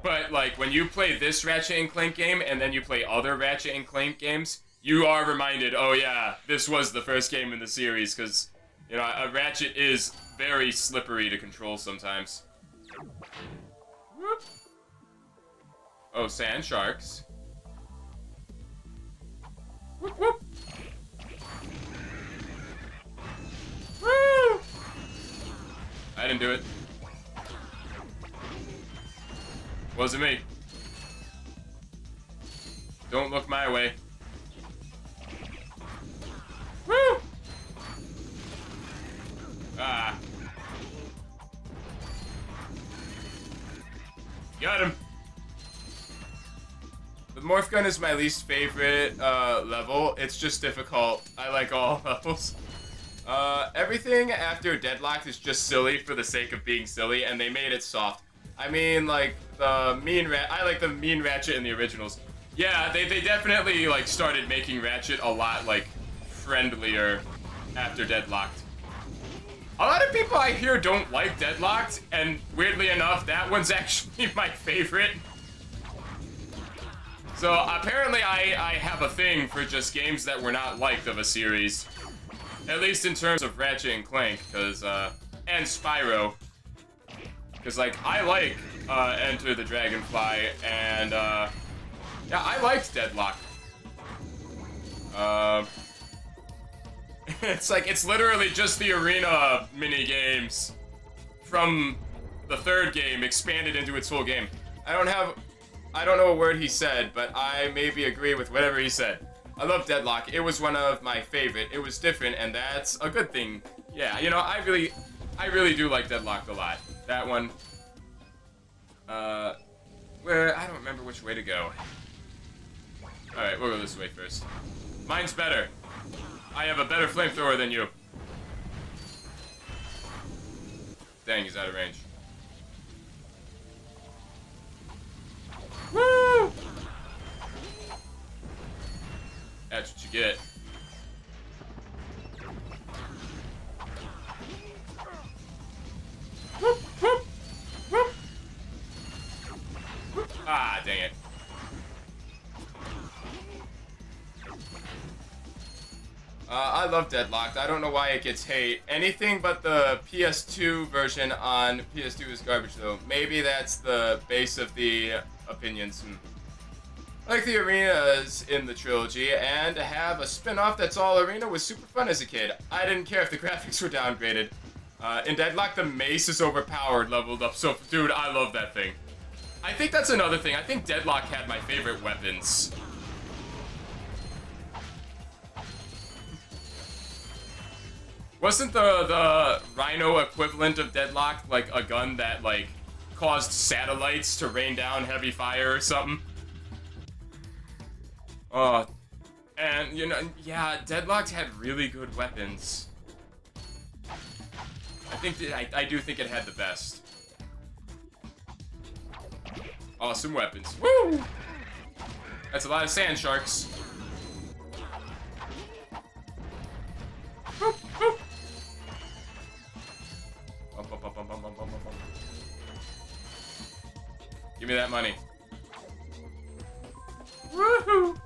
But, like, when you play this Ratchet and Clank game and then you play other Ratchet and Clank games, you are reminded, oh yeah, this was the first game in the series, because, you know, a Ratchet is very slippery to control sometimes. Whoop. Oh, sand sharks. Whoop, whoop. Woo! I didn't do it. Wasn't me. Don't look my way. Woo! Ah. Got him. The morph gun is my least favorite level. It's just difficult. I like all levels. Everything after Deadlocked is just silly for the sake of being silly, and they made it soft. I mean, like, I like the mean Ratchet in the originals. Yeah, they definitely, like, started making Ratchet a lot, like, friendlier after Deadlocked. A lot of people I hear don't like Deadlocked, and weirdly enough, that one's actually my favorite. So, apparently I have a thing for just games that were not liked of a series. At least in terms of Ratchet and Clank, because, and Spyro. Because, like, I like, Enter the Dragonfly, and, yeah, I liked Deadlock. It's like, it's literally just the arena mini-games from the third game expanded into its full game. I don't know a word he said, but I maybe agree with whatever he said. I love Deadlock. It was one of my favorite. It was different, and that's a good thing. Yeah, you know, I really do like Deadlock a lot. That one. Where, I don't remember which way to go. Alright, we'll go this way first. Mine's better. I have a better flamethrower than you. Dang, he's out of range. Woo! That's what you get. Whoop, whoop, whoop. Whoop. Ah, dang it. I love Deadlocked. I don't know why it gets hate. Anything but the PS2 version on PS2 is garbage, though. Maybe that's the base of the opinions. Like the arenas in the trilogy, and to have a spin-off that's all arena was super fun as a kid. I didn't care if the graphics were downgraded. In Deadlock, the mace is overpowered, leveled up. So, dude, I love that thing. I think that's another thing. I think Deadlock had my favorite weapons. Wasn't the Rhino equivalent of Deadlock like a gun that like caused satellites to rain down heavy fire or something? And you know, yeah, Deadlock had really good weapons. I think that I do think it had the best. Awesome weapons. Woo! That's a lot of sand sharks. Boop, boop. Bum, bum, bum, bum, bum, bum, bum, bum. Give me that money. Woohoo!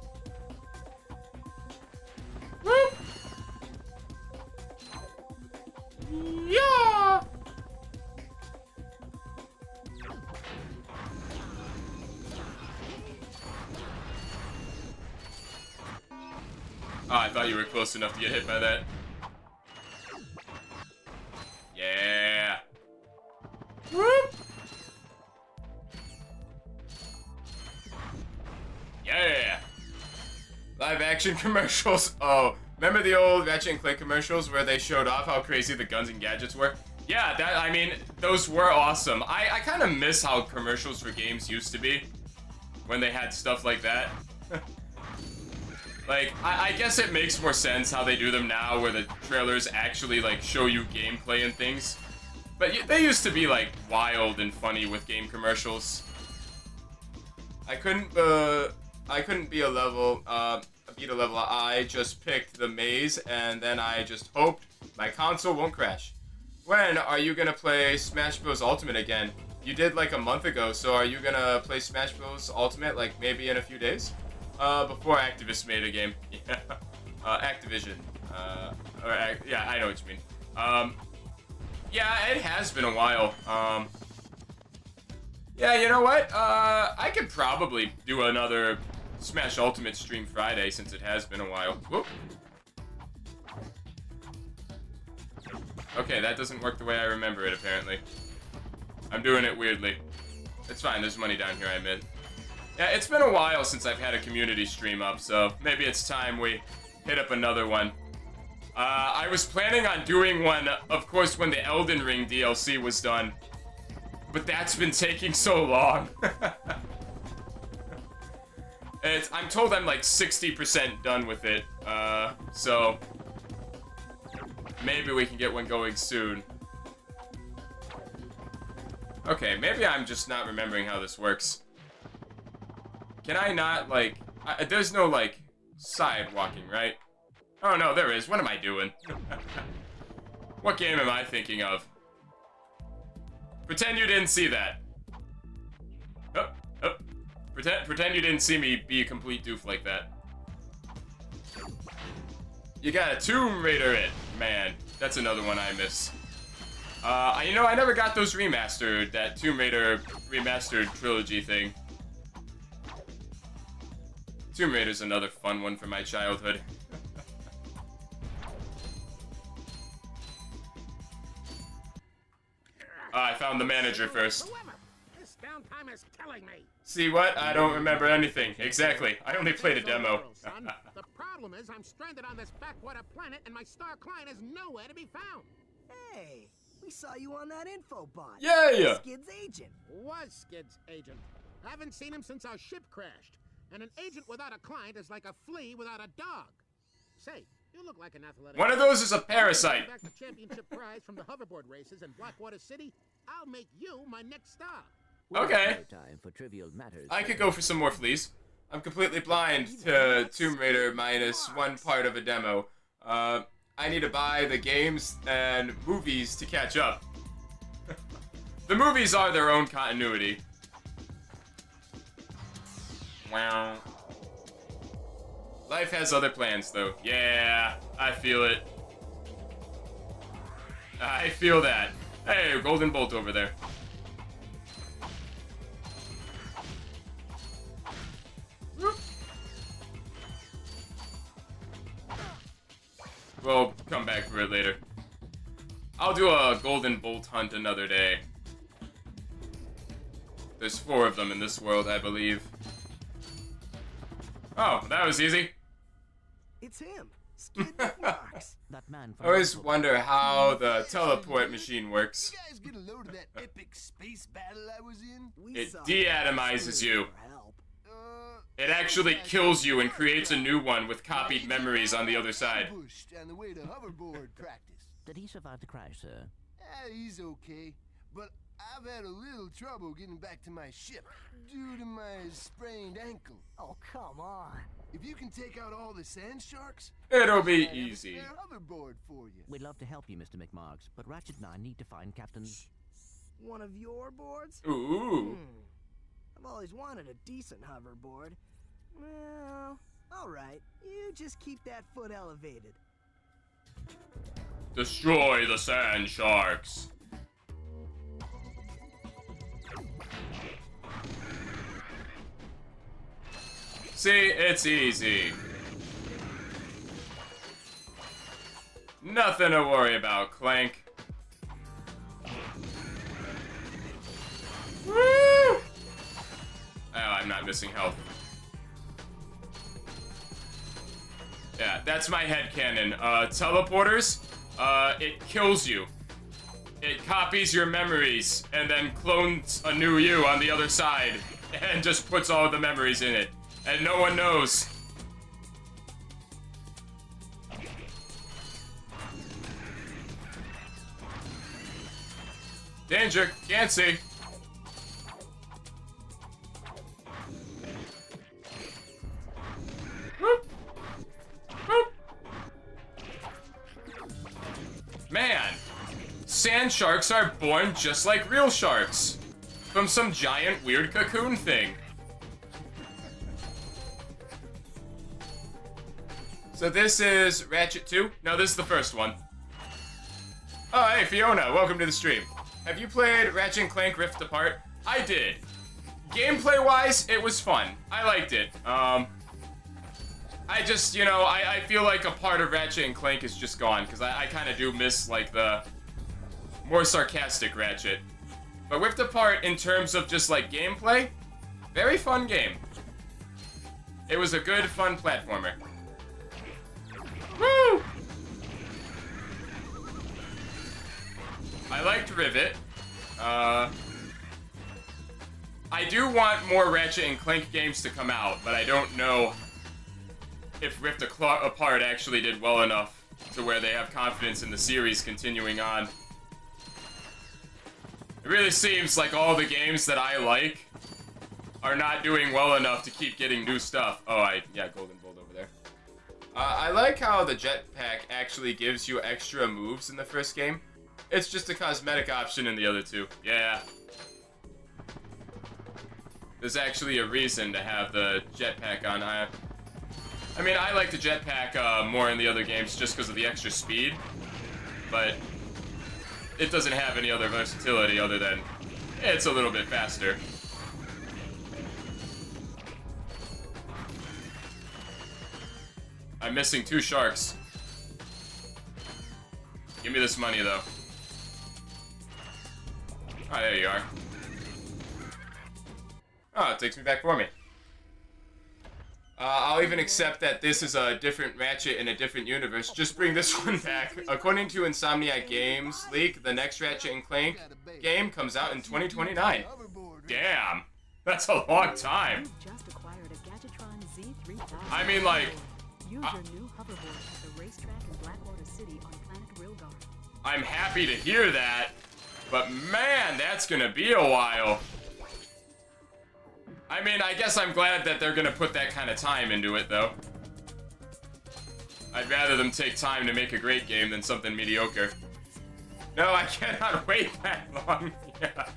Whoop! Yeah! Oh, I thought you were close enough to get hit by that. Yeah. Whoop! Yeah. Live action commercials. Oh, remember the old Ratchet and Clank commercials where they showed off how crazy the guns and gadgets were? Yeah, I mean, those were awesome. I kind of miss how commercials for games used to be when they had stuff like that. Like, I guess it makes more sense how they do them now, where the trailers actually, like, show you gameplay and things. But they used to be, like, wild and funny with game commercials. I couldn't beat a level. I just picked the maze, and then I just hoped my console won't crash. When are you gonna play Smash Bros. Ultimate again? You did, like, a month ago, so are you gonna play Smash Bros. Ultimate, like, maybe in a few days? Before Activists made a game. Yeah. Activision. Yeah, I know what you mean. Yeah, it has been a while. Yeah, you know what? I could probably do another Smash Ultimate stream Friday since it has been a while. Whoop. Okay, that doesn't work the way I remember it, apparently. I'm doing it weirdly. It's fine, there's money down here, I admit. Yeah, it's been a while since I've had a community stream up, so maybe it's time we hit up another one. I was planning on doing one, of course, when the Elden Ring DLC was done. But that's been taking so long. I'm told I'm like 60% done with it, so maybe we can get one going soon. Okay, maybe I'm just not remembering how this works. Can I not, like... there's no, like, side walking, right? Oh, no, there is. What am I doing? What game am I thinking of? Pretend you didn't see that. Pretend you didn't see me be a complete doof like that. You got a Tomb Raider it. Man, that's another one I miss. You know, I never got those remastered, that Tomb Raider remastered trilogy thing. Tomb Raider's another fun one from my childhood. I found the manager first. This downtime is killing me. See what? I don't remember anything. Exactly. I only played a demo. The problem is I'm stranded on this backwater planet and my star client is nowhere to be found. Hey, we saw you on that info bot. Yeah! Skid's agent. Was Skid's agent. I haven't seen him since our ship crashed. And an agent without a client is like a flea without a dog. Say, you look like an athletic... One of those is a parasite. Back the championship prize from the hoverboard races in Blackwater City. I'll make you my next star. Okay. Time for trivial matters. I could go for some more fleas. I'm completely blind to Tomb Raider minus one part of a demo. I need to buy the games and movies to catch up. The movies are their own continuity. Wow. Life has other plans, though. Yeah, I feel it. I feel that. Hey, golden bolt over there. We'll come back for it later. I'll do a golden bolt hunt another day. There's 4 of them in this world, I believe. Oh, that was easy. It's him. Skid Marks. That man. I always wonder how the teleport machine works. You guys get a load of that epic space battle I was in? It de-atomizes you. It actually kills you and creates a new one with copied memories on the other side. Pushed on the way to hoverboard practice. Did he survive the crash, sir? He's okay, but I've had a little trouble getting back to my ship due to my sprained ankle. Oh, come on. If you can take out all the sand sharks, it'll be I have a easy. spare hoverboard for you. We'd love to help you, Mr. McMarks, but Ratchet and I need to find Captain... One of your boards? Ooh. I've always wanted a decent hoverboard. Well, alright. You just keep that foot elevated. Destroy the sand sharks. See, it's easy. Nothing to worry about, Clank. Woo! Oh, I'm not missing health. Yeah, that's my headcanon. Teleporters, it kills you. It copies your memories and then clones a new you on the other side and just puts all of the memories in it. And no one knows. Danger, can't see. Whoop. Whoop. Man, sand sharks are born just like real sharks. From some giant weird cocoon thing. So this is Ratchet 2? No, this is the first one. Oh, hey, Fiona, welcome to the stream. Have you played Ratchet and Clank Rift Apart? I did. Gameplay-wise, it was fun. I liked it. I just, you know, I feel like a part of Ratchet and Clank is just gone, because I kind of do miss, like, the more sarcastic Ratchet. But Rift Apart, in terms of just, like, gameplay, very fun game. It was a good, fun platformer. Woo! I liked Rivet. I do want more Ratchet and Clank games to come out, but I don't know if Rift Apart actually did well enough to where they have confidence in the series continuing on. It really seems like all the games that I like are not doing well enough to keep getting new stuff. Oh, yeah, Golden Bolt over there. I like how the jetpack actually gives you extra moves in the first game. It's just a cosmetic option in the other two. Yeah. There's actually a reason to have the jetpack on. I mean, I like the jetpack more in the other games just because of the extra speed. But it doesn't have any other versatility other than it's a little bit faster. I'm missing 2 sharks. Give me this money, though. Oh, there you are. Oh, it takes me back for me. I'll even accept that this is a different Ratchet in a different universe. Just bring this one back. According to Insomniac Games leak, the next Ratchet and Clank game comes out in 2029. Damn, that's a long time. Just acquired a Gadgetron Z3000. I mean, like, use your new hoverboard at the racetrack in Blackwater City on planet Rilgar. I'm happy to hear that, but man, that's gonna be a while. I mean, I guess I'm glad that they're gonna put that kind of time into it, though. I'd rather them take time to make a great game than something mediocre. No, I cannot wait that long. Yeah.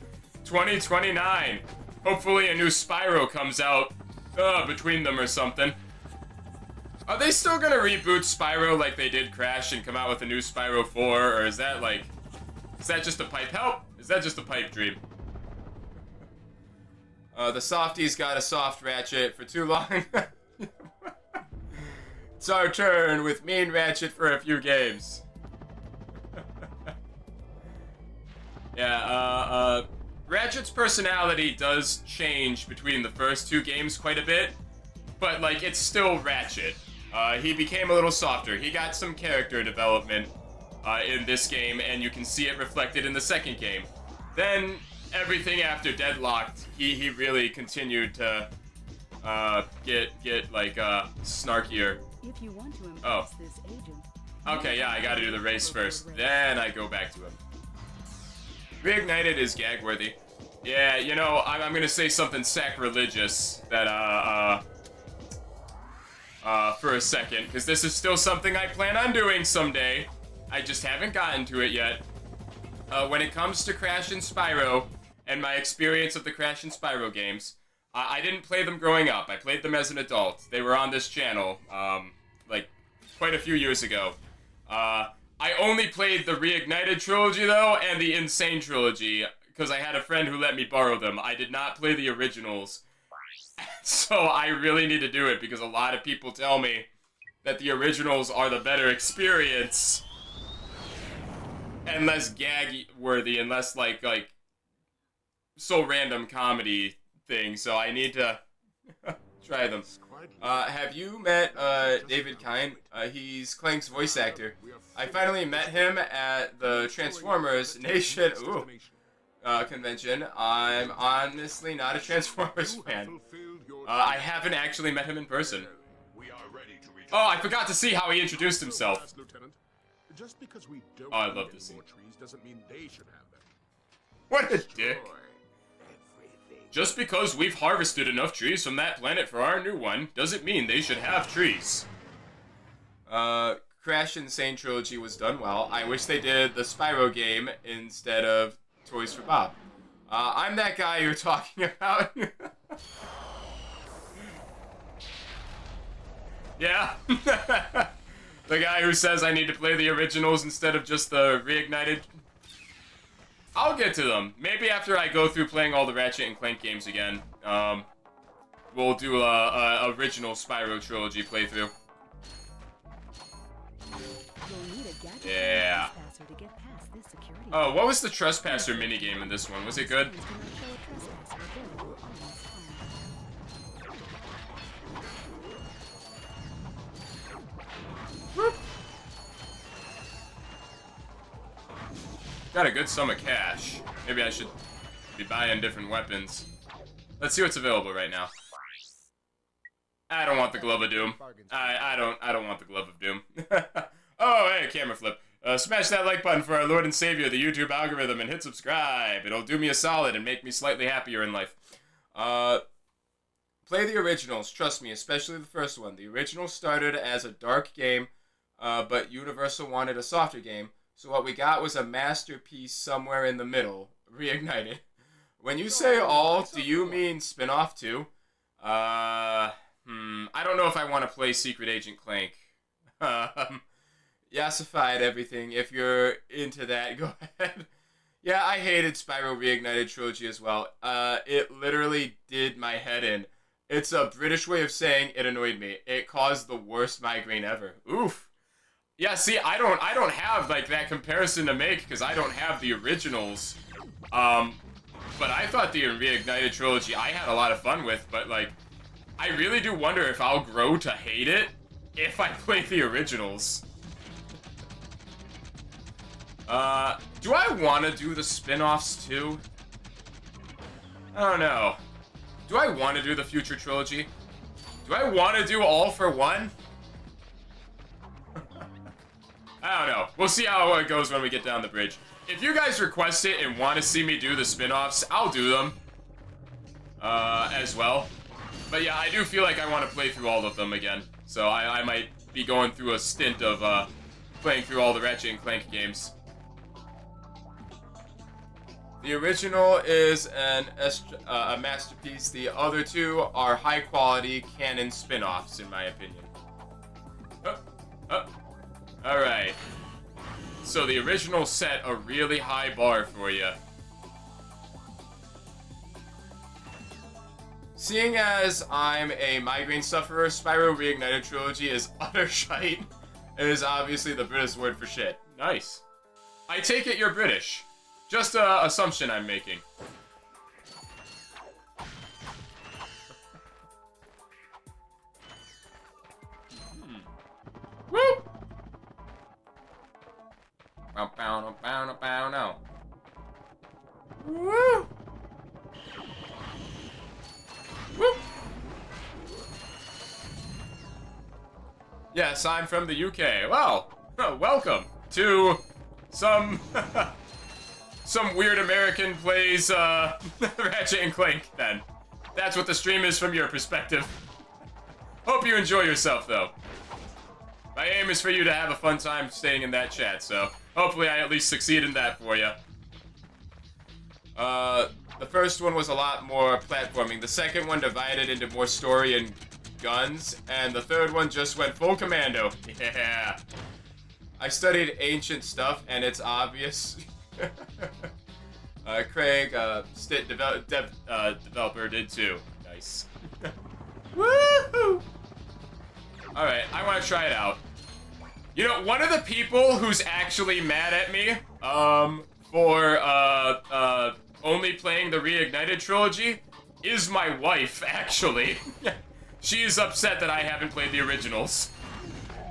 2029. Hopefully a new Spyro comes out between them or something. Are they still gonna reboot Spyro like they did Crash and come out with a new Spyro 4? Or is that like... Is that just a pipe? Help! Is that just a pipe dream? The softies got a soft Ratchet for too long. It's our turn with Mean Ratchet for a few games. Yeah, Ratchet's personality does change between the first two games quite a bit, but, like, it's still Ratchet. He became a little softer. He got some character development in this game, and you can see it reflected in the second game. Then, everything after Deadlocked, he really continued to get like, snarkier. If you want to impress this agent. Okay, yeah, I gotta do the race first. Then I go back to him. Reignited is gag-worthy. Yeah, you know, I'm gonna say something sacrilegious that, for a second, because this is still something I plan on doing someday. I just haven't gotten to it yet. When it comes to Crash and Spyro, and my experience of the Crash and Spyro games, I didn't play them growing up. I played them as an adult. They were on this channel, like, quite a few years ago. I only played the Reignited trilogy, though, and the Insane trilogy, because I had a friend who let me borrow them. I did not play the originals. So I really need to do it, because a lot of people tell me that the originals are the better experience. And less gag-worthy, and less, like, so random comedy thing. So I need to try them. Have you met, David Kine? He's Clank's voice actor. I finally met him at the Transformers Nation convention. I'm honestly not a Transformers fan. I haven't actually met him in person. Oh, I forgot to see how he introduced himself. Just because we don't oh, I love this scene. More trees doesn't mean they should have them. What a dick. Just because we've harvested enough trees from that planet for our new one, doesn't mean they should have trees. Crash Insane Trilogy was done well. I wish they did the Spyro game instead of Toys for Bob. I'm that guy you're talking about. Yeah. The guy who says I need to play the originals instead of just the Reignited. I'll get to them. Maybe after I go through playing all the Ratchet and Clank games again. We'll do a original Spyro trilogy playthrough. Yeah. Oh, what was the Trespasser minigame in this one? Was it good? Got a good sum of cash. Maybe I should be buying different weapons. Let's see what's available right now. I don't want the Glove of Doom. I don't want the Glove of Doom. Oh, hey, camera flip. Smash that like button for our Lord and Savior, the YouTube algorithm, and hit subscribe. It'll do me a solid and make me slightly happier in life. Play the originals, trust me, especially the first one. The original started as a dark game, but Universal wanted a softer game. So what we got was a masterpiece somewhere in the middle, Reignited. When you say all, do you mean spin-off too? I don't know if I want to play Secret Agent Clank. Yassified everything. If you're into that, go ahead. Yeah, I hated Spyro Reignited Trilogy as well. It literally did my head in. It's a British way of saying it annoyed me. It caused the worst migraine ever. Oof. Yeah, see, I don't have, like, that comparison to make, because I don't have the originals. But I thought the Reignited Trilogy I had a lot of fun with, but, like, I really do wonder if I'll grow to hate it if I play the originals. Do I want to do the spin-offs, too? I don't know. Do I want to do the Future Trilogy? Do I want to do All for One? I don't know. We'll see how it goes when we get down the bridge. If you guys request it and want to see me do the spin-offs, I'll do them. As well. But yeah, I do feel like I want to play through all of them again. So I might be going through a stint of, playing through all the Ratchet and Clank games. The original is a masterpiece. The other two are high-quality canon spin-offs, in my opinion. Alright. So the original set a really high bar for you. Seeing as I'm a migraine sufferer, Spyro Reignited Trilogy is utter shite. It is obviously the British word for shit. Nice. I take it you're British. Just a assumption I'm making. Woo! No. Woo! Woo! Yes, I'm from the UK. Well, welcome to some some weird American plays Ratchet and Clank. Then, that's what the stream is from your perspective. Hope you enjoy yourself, though. My aim is for you to have a fun time staying in that chat, so hopefully I at least succeed in that for you. The first one was a lot more platforming. The second one divided into more story and guns, and the third one just went full commando. Yeah. I studied ancient stuff, and it's obvious. Craig, developer did too. Nice. Woohoo! Alright, I want to try it out. You know, one of the people who's actually mad at me, for, only playing the Reignited trilogy is my wife, actually. She is upset that I haven't played the originals.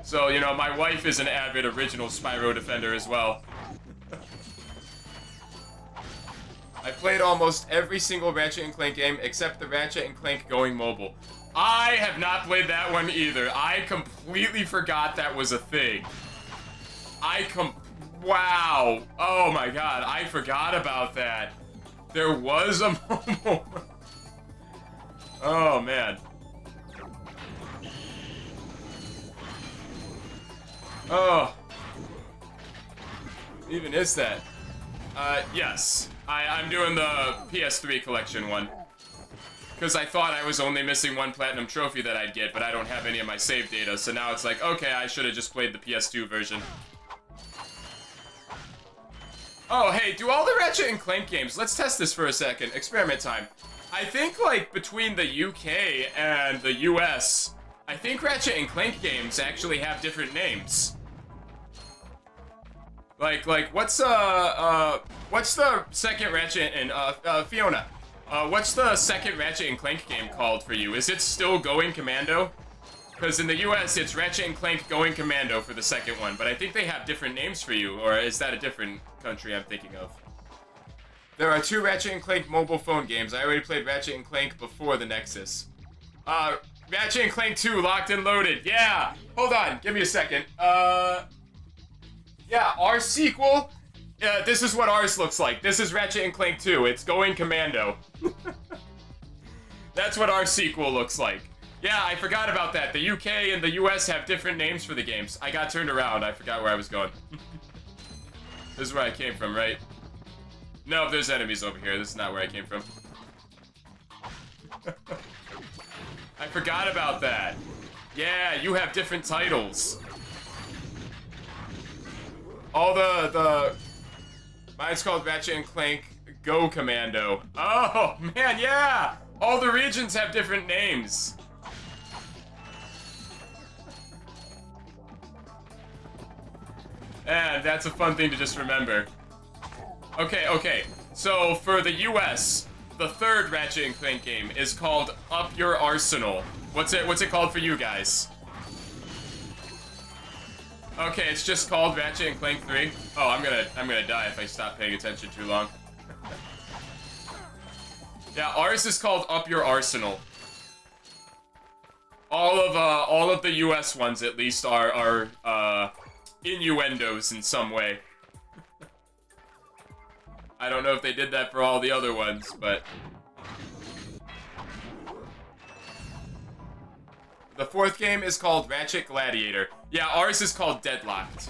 So, you know, my wife is an avid original Spyro defender as well. I played almost every single Ratchet and Clank game except the Ratchet and Clank Going Mobile. I have not played that one either. I completely forgot that was a thing. Wow. Oh my god, I forgot about that. There was a mobile. Oh man. Oh. Even is that? Yes. I'm doing the PS3 collection one. Because I thought I was only missing one platinum trophy that I'd get, but I don't have any of my save data, so now it's like, okay, I should have just played the PS2 version. Oh, hey, do all the Ratchet and Clank games, let's test this for a second, experiment time. I think, like, between the UK and the US, I think Ratchet and Clank games actually have different names. Like, what's the second Ratchet and, Fiona? What's the second Ratchet and Clank game called for you? Is it still Going Commando? Because in the US, it's Ratchet and Clank Going Commando for the second one, but I think they have different names for you, or is that a different country I'm thinking of? There are 2 Ratchet and Clank mobile phone games. I already played Ratchet and Clank before the Nexus. Ratchet and Clank 2, locked and loaded. Yeah! Hold on, give me a second. Yeah, our sequel, this is what ours looks like. This is Ratchet and Clank 2. It's Going Commando. That's what our sequel looks like. Yeah, I forgot about that. The UK and the US have different names for the games. I got turned around. I forgot where I was going. This is where I came from, right? No, there's enemies over here. This is not where I came from. I forgot about that. Yeah, you have different titles. All mine's called Ratchet and Clank Go Commando. Oh, man, yeah! All the regions have different names. And that's a fun thing to just remember. Okay. So, for the US, the third Ratchet and Clank game is called Up Your Arsenal. What's it called for you guys? Okay, it's just called Ratchet and Clank 3. Oh, I'm gonna die if I stop paying attention too long. Yeah, ours is called Up Your Arsenal. All of the US ones at least are innuendos in some way. I don't know if they did that for all the other ones, but the fourth game is called Ratchet Gladiator. Yeah, ours is called Deadlocked.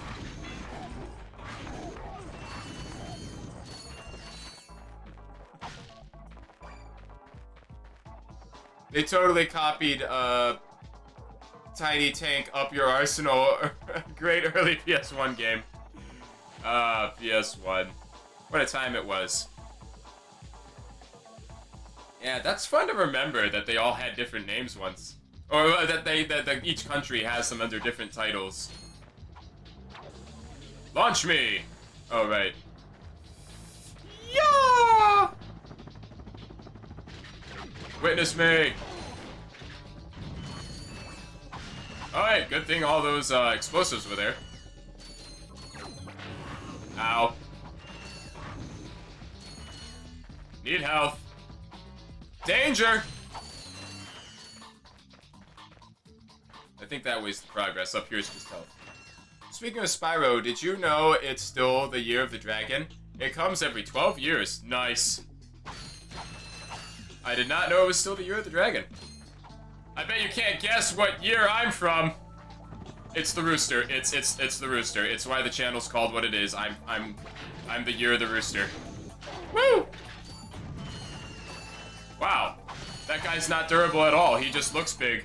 They totally copied Tiny Tank Up Your Arsenal. Great early PS1 game. PS1. What a time it was. Yeah, that's fun to remember that they all had different names once. Or that each country has them under different titles. Launch me! Oh, right. Witness me! Alright, good thing all those explosives were there. Ow. Need health. Danger! I think that wastes the progress. Up here is just health. Speaking of Spyro, did you know it's still the Year of the Dragon? It comes every 12 years. Nice. I did not know it was still the Year of the Dragon. I bet you can't guess what year I'm from. It's the Rooster. It's the Rooster. It's why the channel's called what it is. I'm the Year of the Rooster. Woo! Wow. That guy's not durable at all. He just looks big.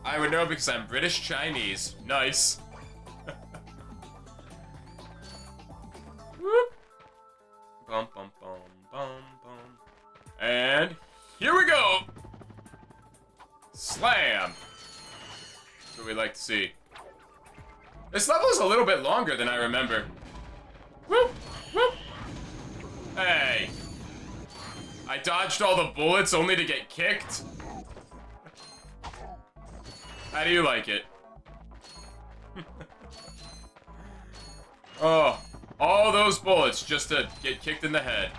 I would know because I'm British Chinese. Nice. Whoop. Bum, bum, bum, bum, bum. And here we go. Slam. That's what we like to see. This level is a little bit longer than I remember. Whoop, whoop. Hey. I dodged all the bullets only to get kicked. How do you like it? Oh, all those bullets just to get kicked in the head.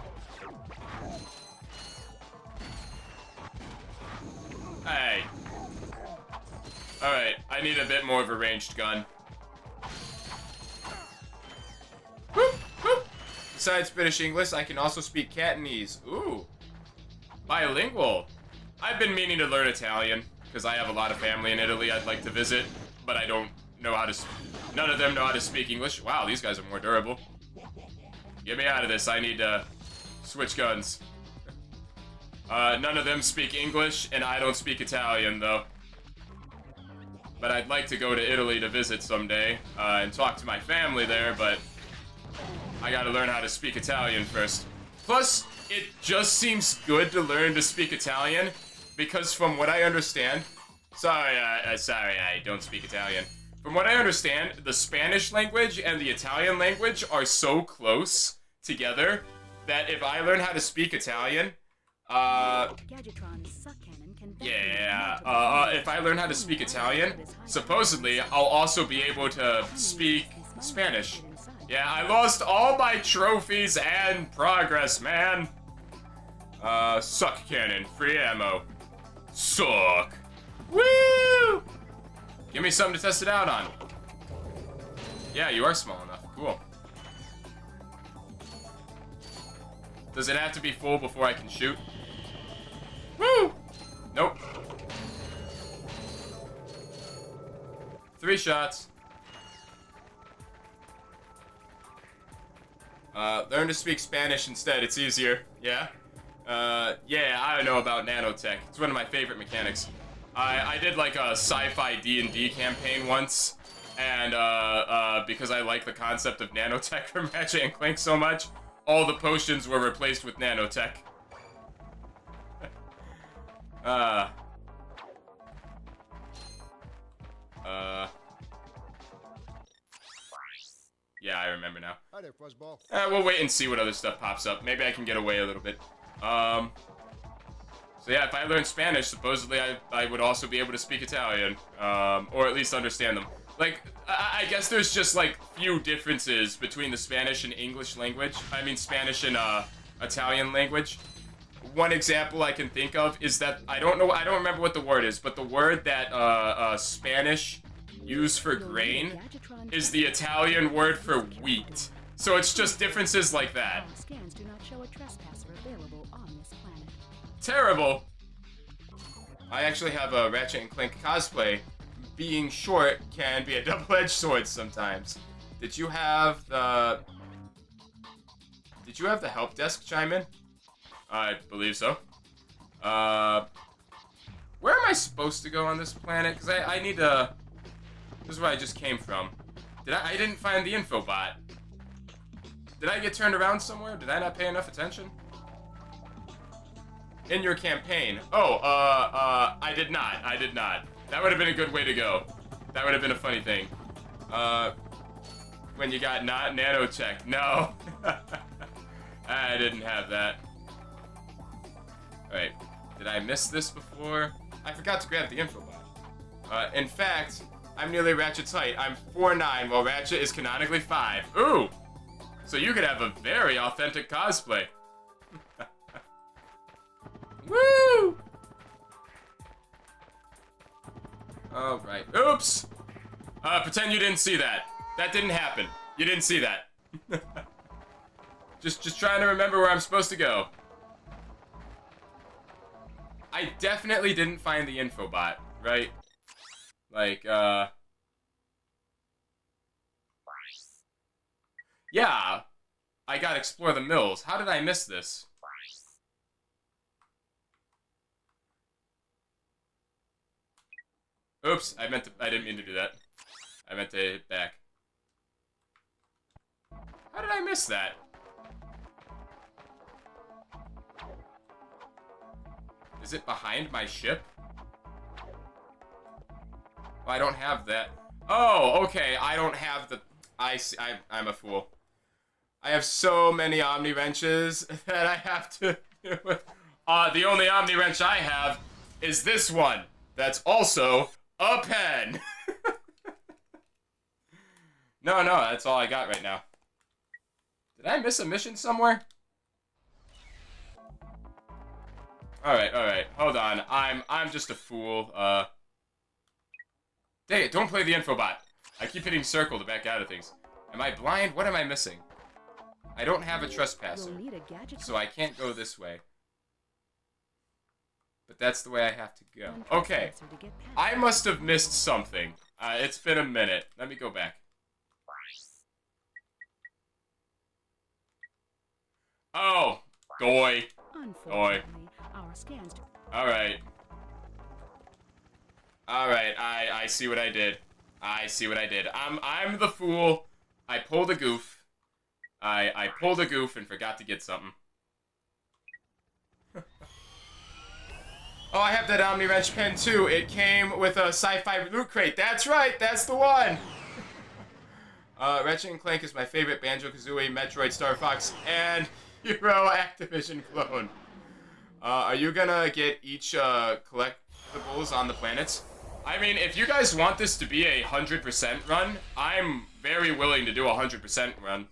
Hey. Alright, I need a bit more of a ranged gun. Whoop, whoop. Besides British English, I can also speak Cantonese. Ooh. Bilingual. I've been meaning to learn Italian, because I have a lot of family in Italy I'd like to visit, but I don't know how to... None of them know how to speak English. Wow, these guys are more durable. Get me out of this. I need to switch guns. None of them speak English, and I don't speak Italian, though. But I'd like to go to Italy to visit someday, and talk to my family there, but I gotta learn how to speak Italian first. Plus, it just seems good to learn to speak Italian, because from what I understand... Sorry, I don't speak Italian. From what I understand, the Spanish language and the Italian language are so close together that if I learn how to speak Italian, if I learn how to speak Italian, supposedly I'll also be able to speak Spanish. Yeah, I lost all my trophies and progress, man. Suck cannon, free ammo. Suck. Woo! Give me something to test it out on. Yeah, you are small enough. Cool. Does it have to be full before I can shoot? Woo! Nope. 3 shots. Learn to speak Spanish instead. It's easier. Yeah? Yeah, I know about nanotech. It's one of my favorite mechanics. I did like a sci-fi D&D campaign once, and because I like the concept of nanotech from Ratchet and Clank so much, all the potions were replaced with nanotech. Yeah, I remember now. Hi there, Fuzzball. We'll wait and see what other stuff pops up. Maybe I can get away a little bit. So yeah, if I learn Spanish, supposedly I would also be able to speak Italian, or at least understand them. Like, I guess there's just like few differences between the Spanish and English language. I mean, Spanish and Italian language. One example I can think of is that I don't remember what the word is, but the word that Spanish use for grain is the Italian word for wheat. So it's just differences like that. Scans do not show a trespasser available on this planet. Terrible. I actually have a Ratchet and Clank cosplay. Being short can be a double-edged sword sometimes. Did you have the help desk chime in? I believe so. Where am I supposed to go on this planet? Because I need to... This is where I just came from. I didn't find the info bot. Did I get turned around somewhere? Did I not pay enough attention? In your campaign. Oh, I did not. I did not. That would have been a good way to go. That would have been a funny thing. when you got not nano-checked. No. I didn't have that. Alright. Did I miss this before? I forgot to grab the info bot. In fact, I'm nearly Ratchet's height. I'm 4'9", while Ratchet is canonically 5. Ooh! So you could have a very authentic cosplay. Woo! Alright. Oops! Pretend you didn't see that. That didn't happen. You didn't see that. Just trying to remember where I'm supposed to go. I definitely didn't find the info bot, right? Like, yeah, I gotta explore the mills. How did I miss this? Oops, I didn't mean to do that. I meant to hit back. How did I miss that? Is it behind my ship? Oh, I don't have that. Oh, okay, I don't have the... I'm a fool. I have so many Omni wrenches that I have to deal with. The only Omni wrench I have is this one. That's also a pen. No, that's all I got right now. Did I miss a mission somewhere? Alright, hold on. I'm just a fool. Dang it, don't play the info bot. I keep hitting circle to back out of things. Am I blind? What am I missing? I don't have a trespasser, so I can't go this way. But that's the way I have to go. Okay, I must have missed something. It's been a minute. Let me go back. Oh, doy. Doy. Alright. Alright, I see what I did. I see what I did. I'm the fool. I pulled a goof. I pulled a goof and forgot to get something. Oh, I have that Omni Wrench pen too. It came with a sci-fi loot crate. That's right, that's the one. Ratchet and Clank is my favorite Banjo-Kazooie, Metroid, Star Fox, and Hero Activision clone. Are you gonna get each collectibles on the planets? I mean, if you guys want this to be a 100% run, I'm very willing to do a 100% run.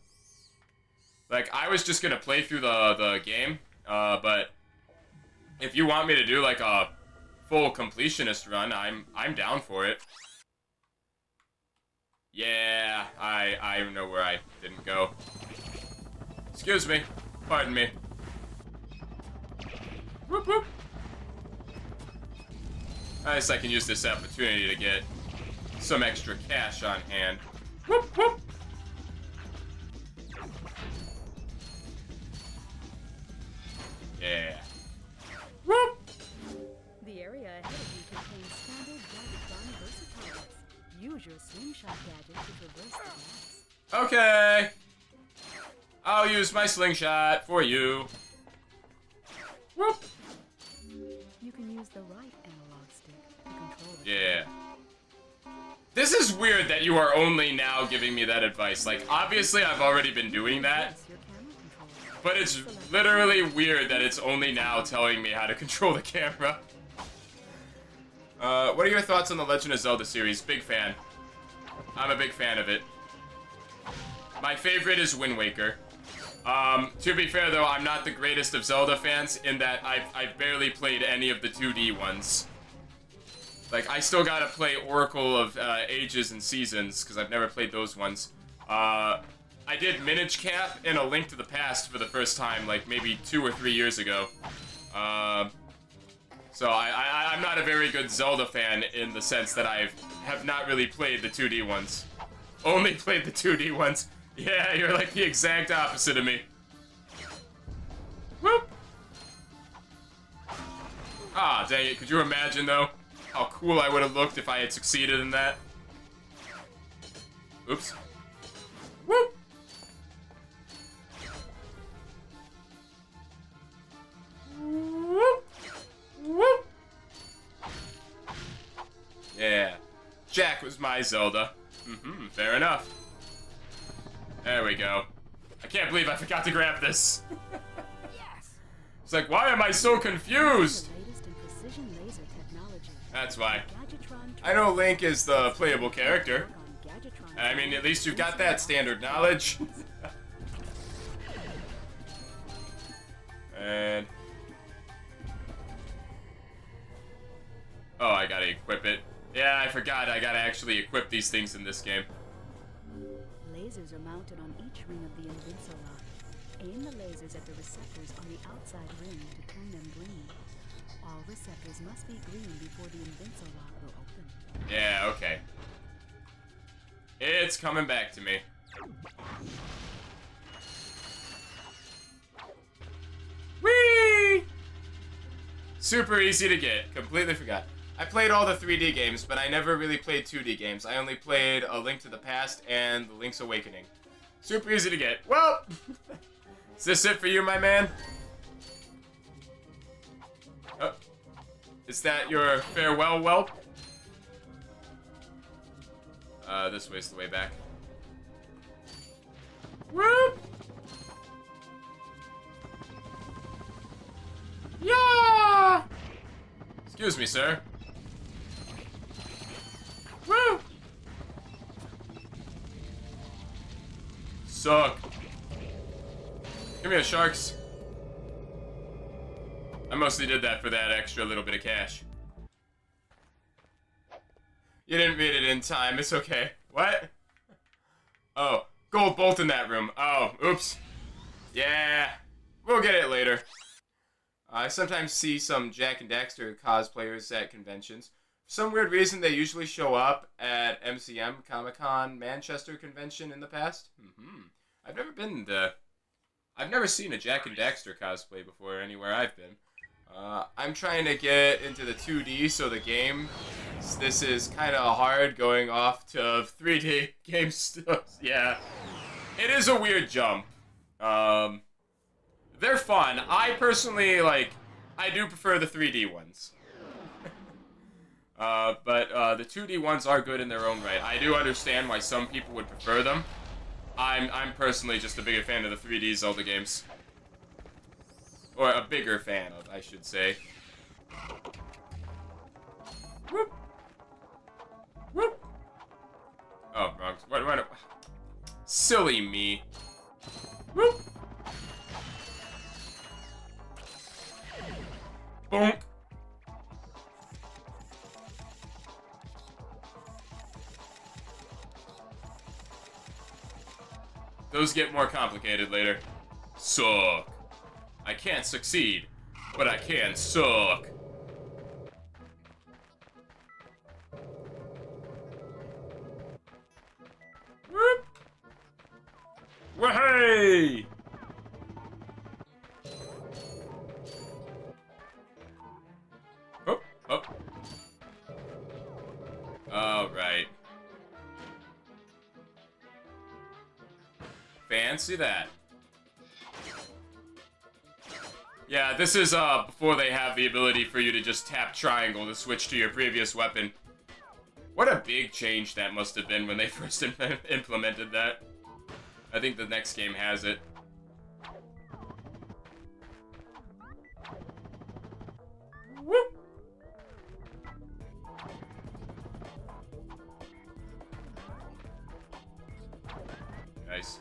Like, I was just gonna play through the game, but if you want me to do like a full completionist run, I'm down for it. Yeah, I know where I didn't go. Excuse me. Pardon me. Whoop whoop. I guess I can use this opportunity to get some extra cash on hand. Whoop whoop. Yeah. Whoop. The area ahead of you contains standard gadget versatiles. Use your slingshot gadget to traverse the maps. Okay. I'll use my slingshot for you. Whoop. You can use the right analog stick to control the Yeah. This is weird that you are only now giving me that advice. Like, obviously I've already been doing that. But it's literally weird that it's only now telling me how to control the camera. What are your thoughts on the Legend of Zelda series? Big fan. I'm a big fan of it. My favorite is Wind Waker. To be fair though, I'm not the greatest of Zelda fans in that I've barely played any of the 2D ones. Like, I still gotta play Oracle of Ages and Seasons, because I've never played those ones. I did Minish Cap in A Link to the Past for the first time, like, maybe 2 or 3 years ago. So I'm not a very good Zelda fan in the sense that I have not really played the 2D ones. Only played the 2D ones. Yeah, you're like the exact opposite of me. Whoop! Ah, dang it. Could you imagine, though, how cool I would have looked if I had succeeded in that? Oops. Whoop! Whoop! Whoop! Yeah. Jak was my Zelda. Fair enough. There we go. I can't believe I forgot to grab this. Yes. It's like, why am I so confused? The latest in precision laser technology. That's why. Gadgetron I know Link is the playable character. work on Gadgetron. I mean, at least you've got that standard knowledge. And... oh, I gotta equip it. Yeah, I forgot I gotta actually equip these things in this game. Lasers are mounted on each ring of the Invincilock. Aim the lasers at the receptors on the outside ring to turn them green. All receptors must be green before the Invincilock will open. Yeah, okay. It's coming back to me. Whee! Super easy to get. Completely forgot. I played all the 3D games, but I never really played 2D games. I only played A Link to the Past and The Link's Awakening. Super easy to get. Well, is this it for you, my man? Oh. Is that your farewell, whelp? This way's the way back. Whoop! Yeah! Excuse me, sir. Woo! Suck. Give me a sharks. I mostly did that for that extra little bit of cash. You didn't read it in time. It's okay. What? Oh, gold bolt in that room. Oh, oops. Yeah, we'll get it later. I sometimes see some Jak and Daxter cosplayers at conventions. For some weird reason, they usually show up at MCM, Comic-Con, Manchester convention in the past. I've never seen a Jak and Daxter cosplay before anywhere I've been. I'm trying to get into the 2D, so the game, this is kind of hard going off to 3D game stuff. Yeah, it is a weird jump. They're fun. I personally, I do prefer the 3D ones. But the 2D ones are good in their own right. I do understand why some people would prefer them. I'm personally just a bigger fan of the 3D Zelda games. Or a bigger fan of, I should say. Whoop! Whoop! Oh, wrong. What? Silly me. Whoop! Bonk! Those get more complicated later. Suck. I can't succeed, but I can suck. Whoop! Wahey! Oh, oh. All right. Fancy that. Yeah, this is before they have the ability for you to just tap triangle to switch to your previous weapon. What a big change that must have been when they first implemented that. I think the next game has it. Whoop! Nice.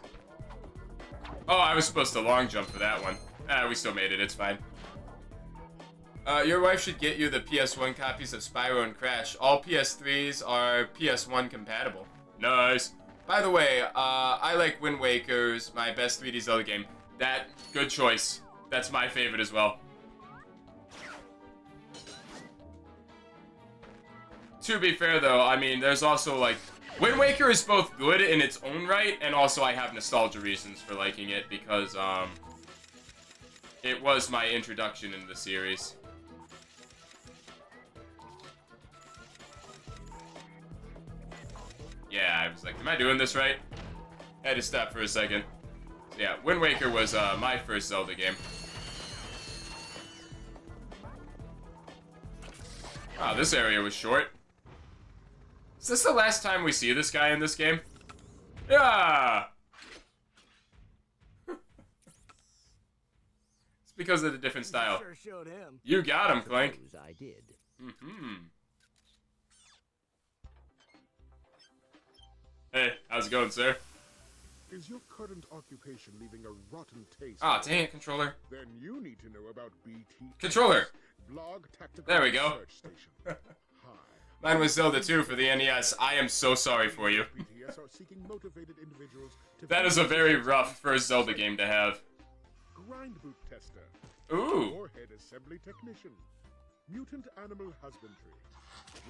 Oh, I was supposed to long jump for that one. We still made it, it's fine. Your wife should get you the PS1 copies of Spyro and Crash. All PS3s are PS1 compatible. Nice. By the way, I like Wind Waker's my best 3D Zelda game. Good choice. That's my favorite as well. To be fair though, I mean, there's also Wind Waker is both good in its own right, and also I have nostalgia reasons for liking it because, it was my introduction into the series. Yeah, I was like, am I doing this right? I had to stop for a second. So yeah, Wind Waker was my first Zelda game. Wow, this area was short. Is this the last time we see this guy in this game? Yeah! because of the different style. Sure showed him. You got him, Clank. Suppose I did. Hey, how's it going, sir? Is your current occupation leaving a rotten taste? Ah, dang it, controller. Then you need to know about BT. Controller. Blog Tactical There we go. Research Station. Hi. Mine was Zelda 2 for the NES. I am so sorry for you. BTS are seeking motivated individuals to That is a very rough first Zelda game to have. Grind boot tester. Ooh. Warhead assembly technician. Mutant animal husbandry.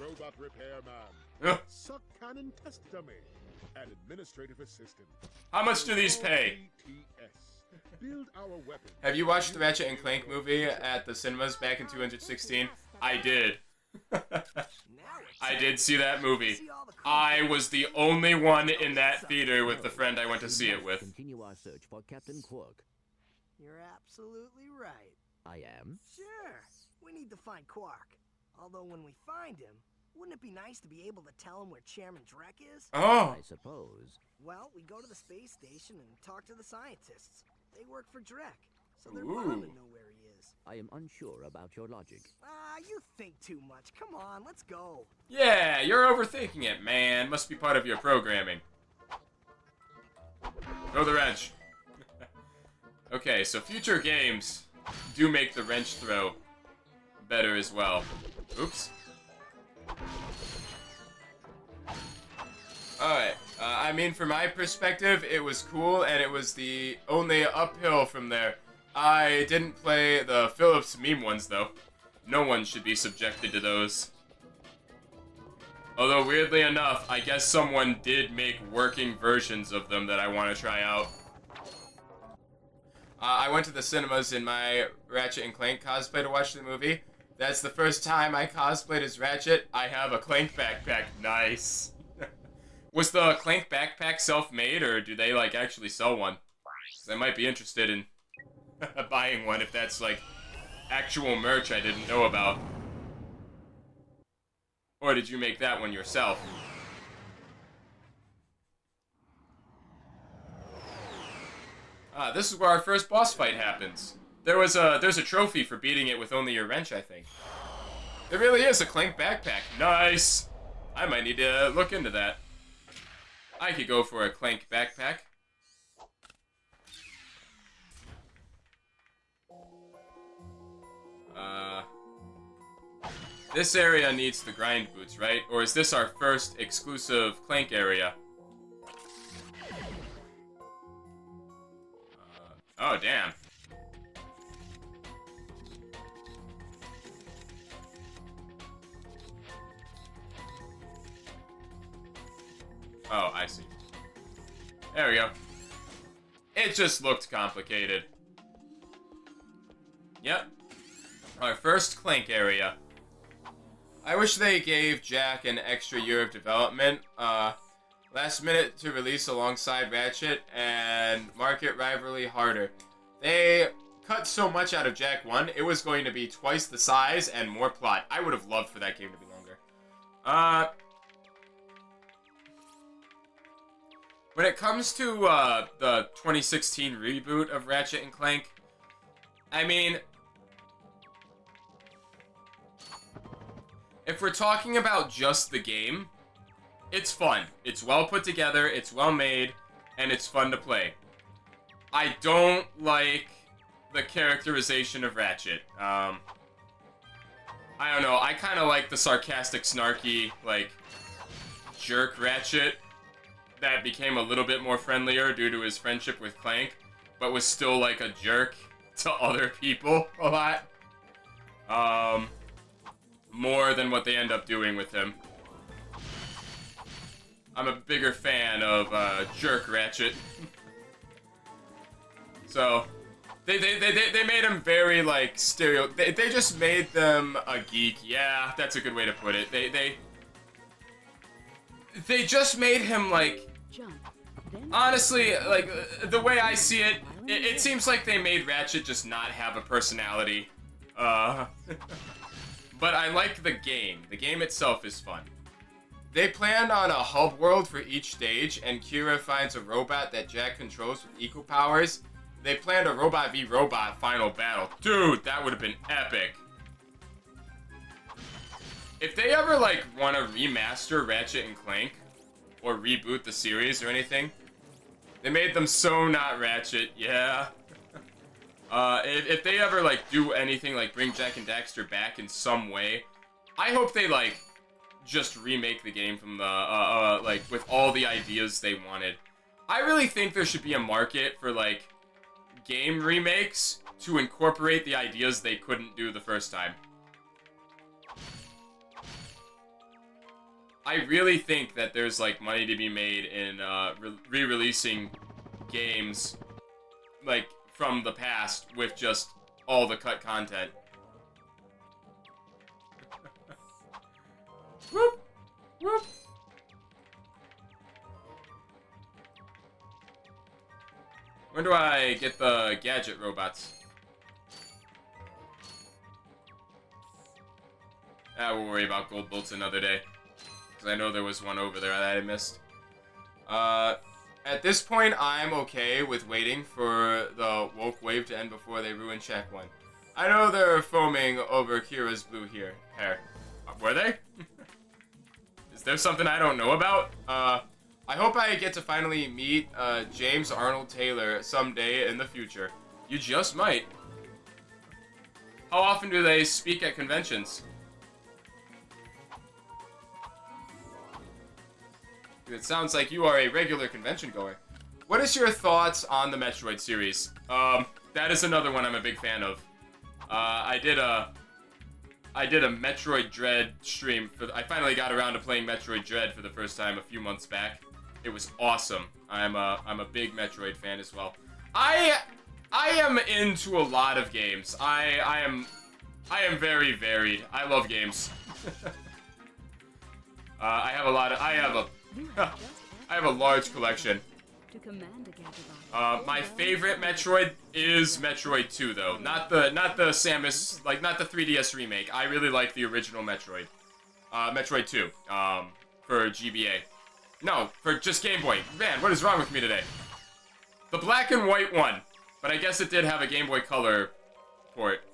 Robot repairman. Suck cannon test dummy. And administrative assistant. How much do these pay? BTS. Build our weapons. Have you watched the Ratchet and Clank movie at the cinemas back in 2016? I did. I did see that movie. I was the only one in that theater with the friend I went to see it with. Continue our search for Captain Quark. You're absolutely right. I am? Sure. We need to find Quark. Although when we find him, wouldn't it be nice to be able to tell him where Chairman Drek is? Oh. I suppose. Well, we go to the space station and talk to the scientists. They work for Drek, so they're bound to know where he is. I am unsure about your logic. You think too much. Come on, let's go. Yeah, you're overthinking it, man. Must be part of your programming. Throw the wrench. Okay, so future games do make the wrench throw better as well. Oops. Alright, I mean, from my perspective, it was cool, and it was the only uphill from there. I didn't play the Philips meme ones, though. No one should be subjected to those. Although, weirdly enough, I guess someone did make working versions of them that I want to try out. I went to the cinemas in my Ratchet and Clank cosplay to watch the movie. That's the first time I cosplayed as Ratchet. I have a Clank backpack. Nice. Was the Clank backpack self-made, or do they, like, actually sell one? 'Cause I might be interested in buying one if that's, like, actual merch I didn't know about. Or did you make that one yourself? This is where our first boss fight happens. There's a trophy for beating it with only your wrench, I think. There really is a Clank backpack. Nice! I might need to look into that. I could go for a Clank backpack. This area needs the grind boots, right? Or is this our first exclusive Clank area? Oh, damn. Oh, I see. There we go. It just looked complicated. Yep. Our first Clank area. I wish they gave Jak an extra year of development. Last minute to release alongside Ratchet and market rivalry harder. They cut so much out of Jak 1, it was going to be twice the size and more plot. I would have loved for that game to be longer. When it comes to the 2016 reboot of Ratchet and Clank, I mean, if we're talking about just the game, it's fun. It's well put together, it's well made, and it's fun to play. I don't like the characterization of Ratchet. I don't know, I kind of like the sarcastic, snarky, like, jerk Ratchet that became a little bit more friendlier due to his friendship with Clank, but was still like a jerk to other people a lot. More than what they end up doing with him. I'm a bigger fan of jerk Ratchet. So they made him very like they just made them a geek. Yeah, that's a good way to put it. They just made him like, honestly, like the way I see it, it seems like they made Ratchet just not have a personality. But I like the game. The game itself is fun. They planned on a hub world for each stage, and Kira finds a robot that Jak controls with eco powers. they planned a robot v robot final battle. Dude, that would have been epic. If they ever, like, want to remaster Ratchet and Clank, or reboot the series or anything, they made them so not Ratchet, yeah. If they ever, like, do anything, like, bring Jak and Daxter back in some way, I hope they, like, just remake the game from the, like, with all the ideas they wanted. I really think there should be a market for, like, game remakes to incorporate the ideas they couldn't do the first time. I really think that there's, like, money to be made in re-releasing games, like, from the past with just all the cut content. Whoop! Whoop! When do I get the gadget robots? We'll worry about gold bolts another day. Because I know there was one over there that I missed. At this point, I'm okay with waiting for the woke wave to end before they ruin Shack 1. I know they're foaming over Kira's blue hair. Were they? Is there something I don't know about? I hope I get to finally meet James Arnold Taylor someday in the future. You just might. How often do they speak at conventions? It sounds like you are a regular convention goer. What is your thoughts on the Metroid series? That is another one I'm a big fan of. I did a Metroid Dread stream I finally got around to playing Metroid Dread for the first time a few months back. It was awesome. I'm a big Metroid fan as well. I am into a lot of games. I am very varied. I love games. I have a large collection. My favorite Metroid is Metroid 2 though. Not the Samus, like not the 3DS remake. I really like the original Metroid. Metroid 2. For GBA. No, for just Game Boy. Man, what is wrong with me today? The black and white one. But I guess it did have a Game Boy Color port.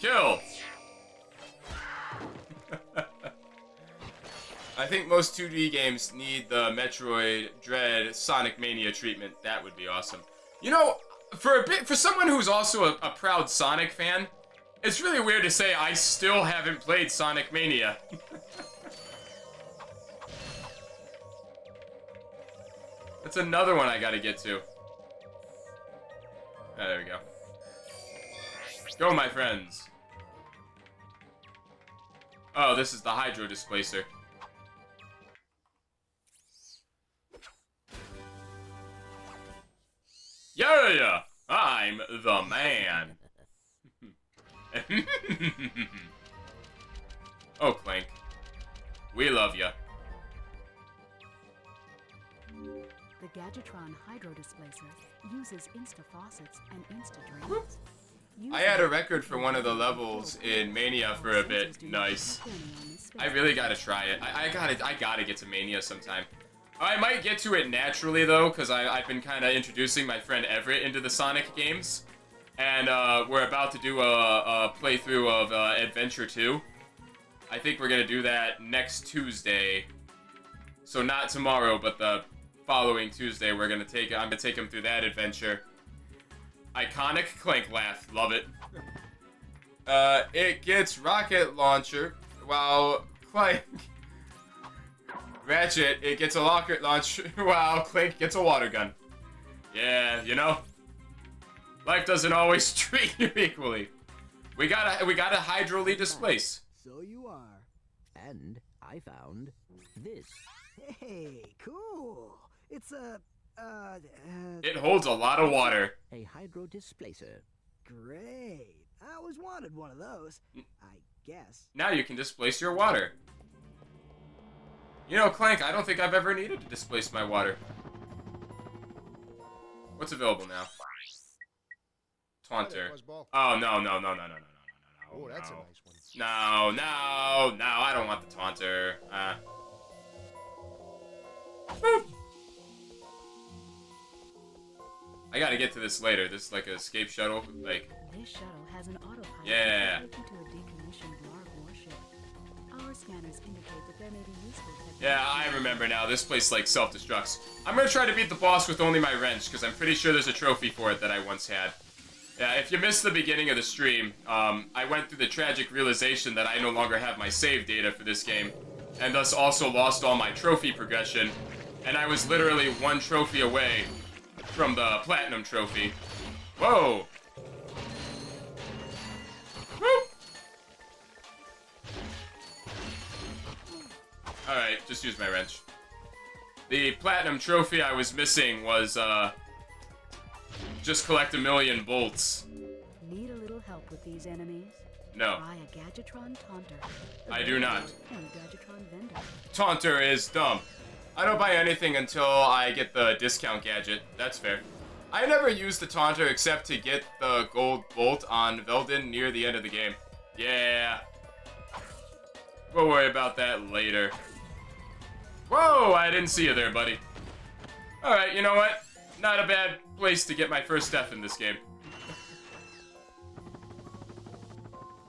Kill! I think most 2D games need the Metroid Dread Sonic Mania treatment. That would be awesome. You know, for someone who's also a proud Sonic fan, it's really weird to say I still haven't played Sonic Mania. That's another one I gotta get to. Oh, there we go. Go, my friends. Oh, this is the Hydro Displacer. Yeah, I'm the man. Oh, Clank. We love ya. The Gadgetron Hydro Displacer uses Insta-faucets and Insta-drains. I had a record for one of the levels in Mania for a bit. Nice. I really gotta try it. I gotta get to Mania sometime. I might get to it naturally, though, because I've been kind of introducing my friend Everett into the Sonic games. And we're about to do a playthrough of Adventure 2. I think we're going to do that next Tuesday. So not tomorrow, but the following Tuesday, I'm going to take him through that adventure. Iconic Clank laugh. Love it. It gets rocket launcher, while Clank... Ratchet, it gets a rocket launch while Clank gets a water gun. Yeah, you know, life doesn't always treat you equally. We gotta hydraulically displace. So you are. And I found this. Hey, cool. It's a, It holds a lot of water. A hydro displacer. Great. I always wanted one of those, I guess. Now you can displace your water. You know, Clank, I don't think I've ever needed to displace my water. What's available now? Taunter. Oh, no. Oh, that's a nice one. No, I don't want the Taunter. Boop. I gotta get to this later. This is like an escape shuttle. Like, This shuttle has an autopilot yeah. that will take you to a decommissioned Blarg warship. Our scanners indicate that there may be useful technology. Yeah, I remember now. This place, like, self-destructs. I'm gonna try to beat the boss with only my wrench, because I'm pretty sure there's a trophy for it that I once had. Yeah, if you missed the beginning of the stream, I went through the tragic realization that I no longer have my save data for this game, and thus also lost all my trophy progression, and I was literally one trophy away from the Platinum Trophy. Whoa! Woo! Alright, just use my wrench. The Platinum Trophy I was missing was, just collect 1,000,000 bolts. Need a little help with these enemies? No. Buy a Gadgetron Taunter. I do not. And a Gadgetron Vendor. Taunter is dumb. I don't buy anything until I get the discount gadget. That's fair. I never used the Taunter except to get the gold bolt on Veldin near the end of the game. Yeah. We'll worry about that later. Whoa, I didn't see you there, buddy. Alright, you know what? Not a bad place to get my first death in this game.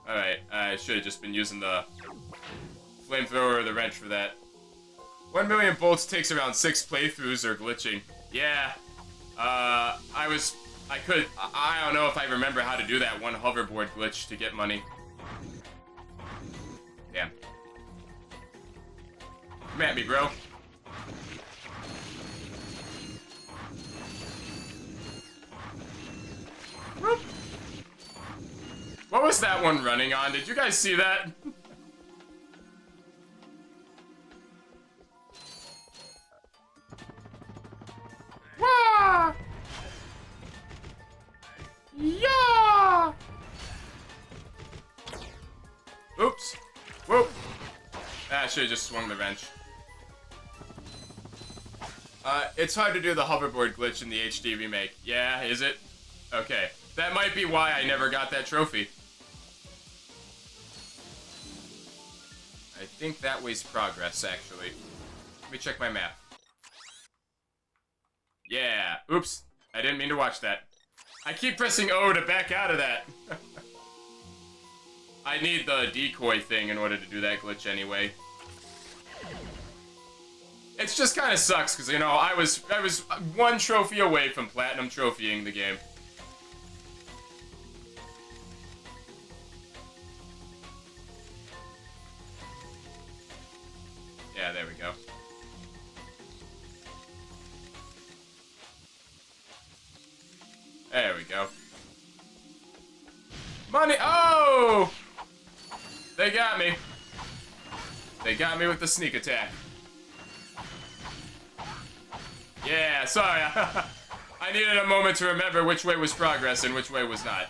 Alright, I should have just been using the flamethrower or the wrench for that. 1,000,000 bolts takes around 6 playthroughs or glitching. Yeah. I don't know if I remember how to do that one hoverboard glitch to get money. Damn. Come at me, bro. Whoop. What was that one running on? Did you guys see that? Wah! Yeah! Oops. Whoop. I should have just swung the wrench. It's hard to do the hoverboard glitch in the HD remake. Yeah, is it? Okay. That might be why I never got that trophy. I think that way's progress, actually. Let me check my map. Yeah. Oops. I didn't mean to watch that. I keep pressing O to back out of that. I need the decoy thing in order to do that glitch anyway. It's just kind of sucks because, you know, I was one trophy away from platinum trophying the game. Yeah, there we go. There we go. Money! Oh! They got me. They got me with the sneak attack. Yeah, sorry. I needed a moment to remember which way was progress and which way was not.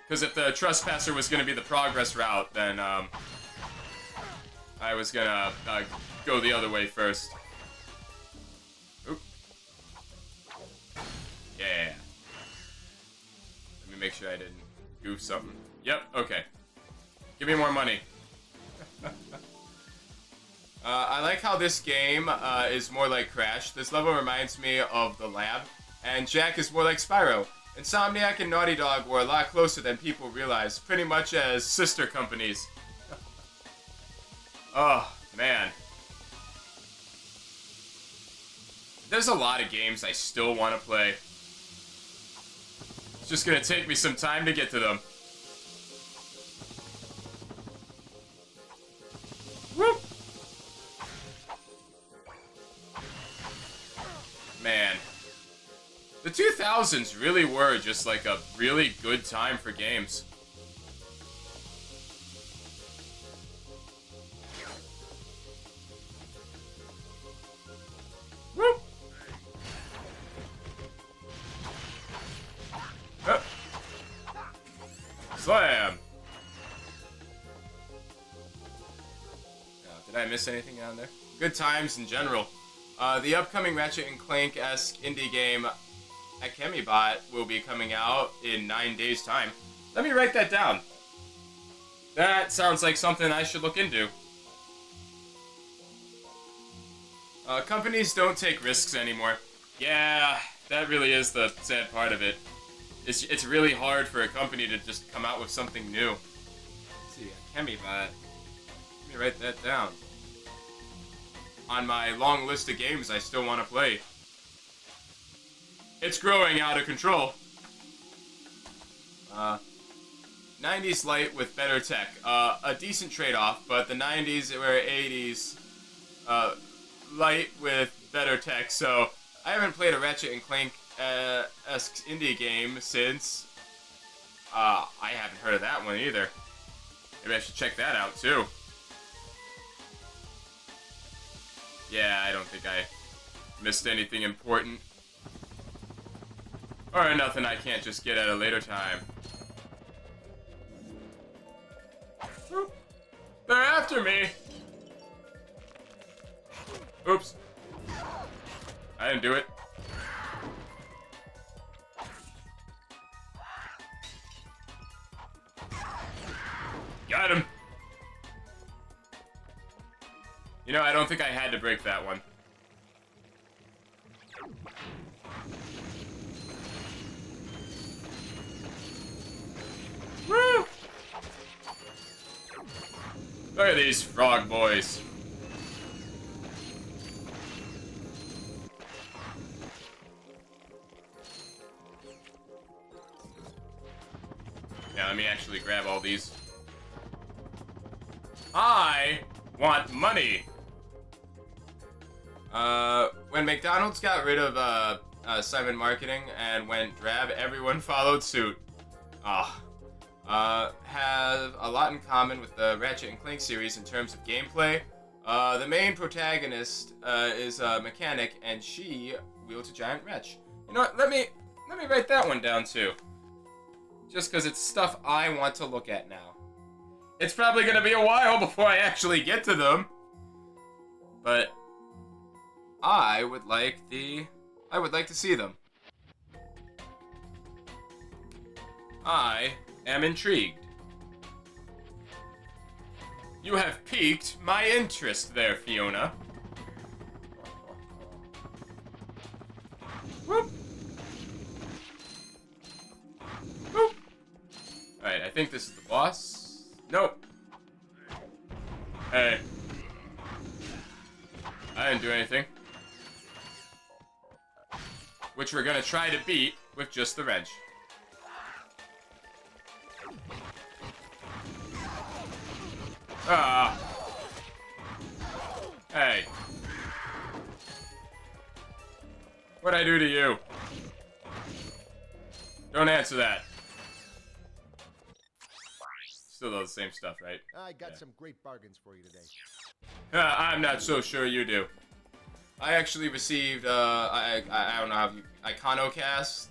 Because if the trespasser was going to be the progress route, then I was going to go the other way first. Oop. Yeah. Let me make sure I didn't goof something. Yep, okay. Give me more money. I like how this game is more like Crash. This level reminds me of The Lab, and Jak is more like Spyro. Insomniac and Naughty Dog were a lot closer than people realize, pretty much as sister companies. Oh, man. There's a lot of games I still want to play. It's just gonna take me some time to get to them. Whoop! Man. The 2000s really were just like a really good time for games. Whoop! Slam! Did I miss anything down there? Good times in general. The upcoming Ratchet and Clank-esque indie game, Akemibot, will be coming out in 9 days' time. Let me write that down. That sounds like something I should look into. Companies don't take risks anymore. Yeah, that really is the sad part of it. It's really hard for a company to just come out with something new. Let's see, Chemibot. Let me write that down. On my long list of games I still want to play. It's growing out of control. 90s light with better tech. A decent trade-off, but the 90s were 80s light with better tech, so I haven't played a Ratchet and Clank esque indie game since I haven't heard of that one either. Maybe I should check that out too. Yeah, I don't think I missed anything important. Or nothing I can't just get at a later time. Oop. They're after me! Oops. I didn't do it. Got him! You know, I don't think I had to break that one. Woo! Look at these frog boys. Yeah, let me actually grab all these. I want money. When McDonald's got rid of Simon Marketing and went drab, everyone followed suit. Have a lot in common with the Ratchet and Clank series in terms of gameplay. The main protagonist is a mechanic, and she wields a giant wrench. You know what? Let me write that one down too. Just because it's stuff I want to look at now. It's probably gonna be a while before I actually get to them, but I would like to see them. I am intrigued. You have piqued my interest there, Fiona. Whoop. Whoop. Alright, I think this is the boss. Nope. Hey. I didn't do anything. Which we're gonna try to beat with just the wrench. Ah. Hey. What'd I do to you? Don't answer that. Still the same stuff, right? I got some great bargains for you today. I'm not so sure you do. I actually received, I don't know how you, Iconoclast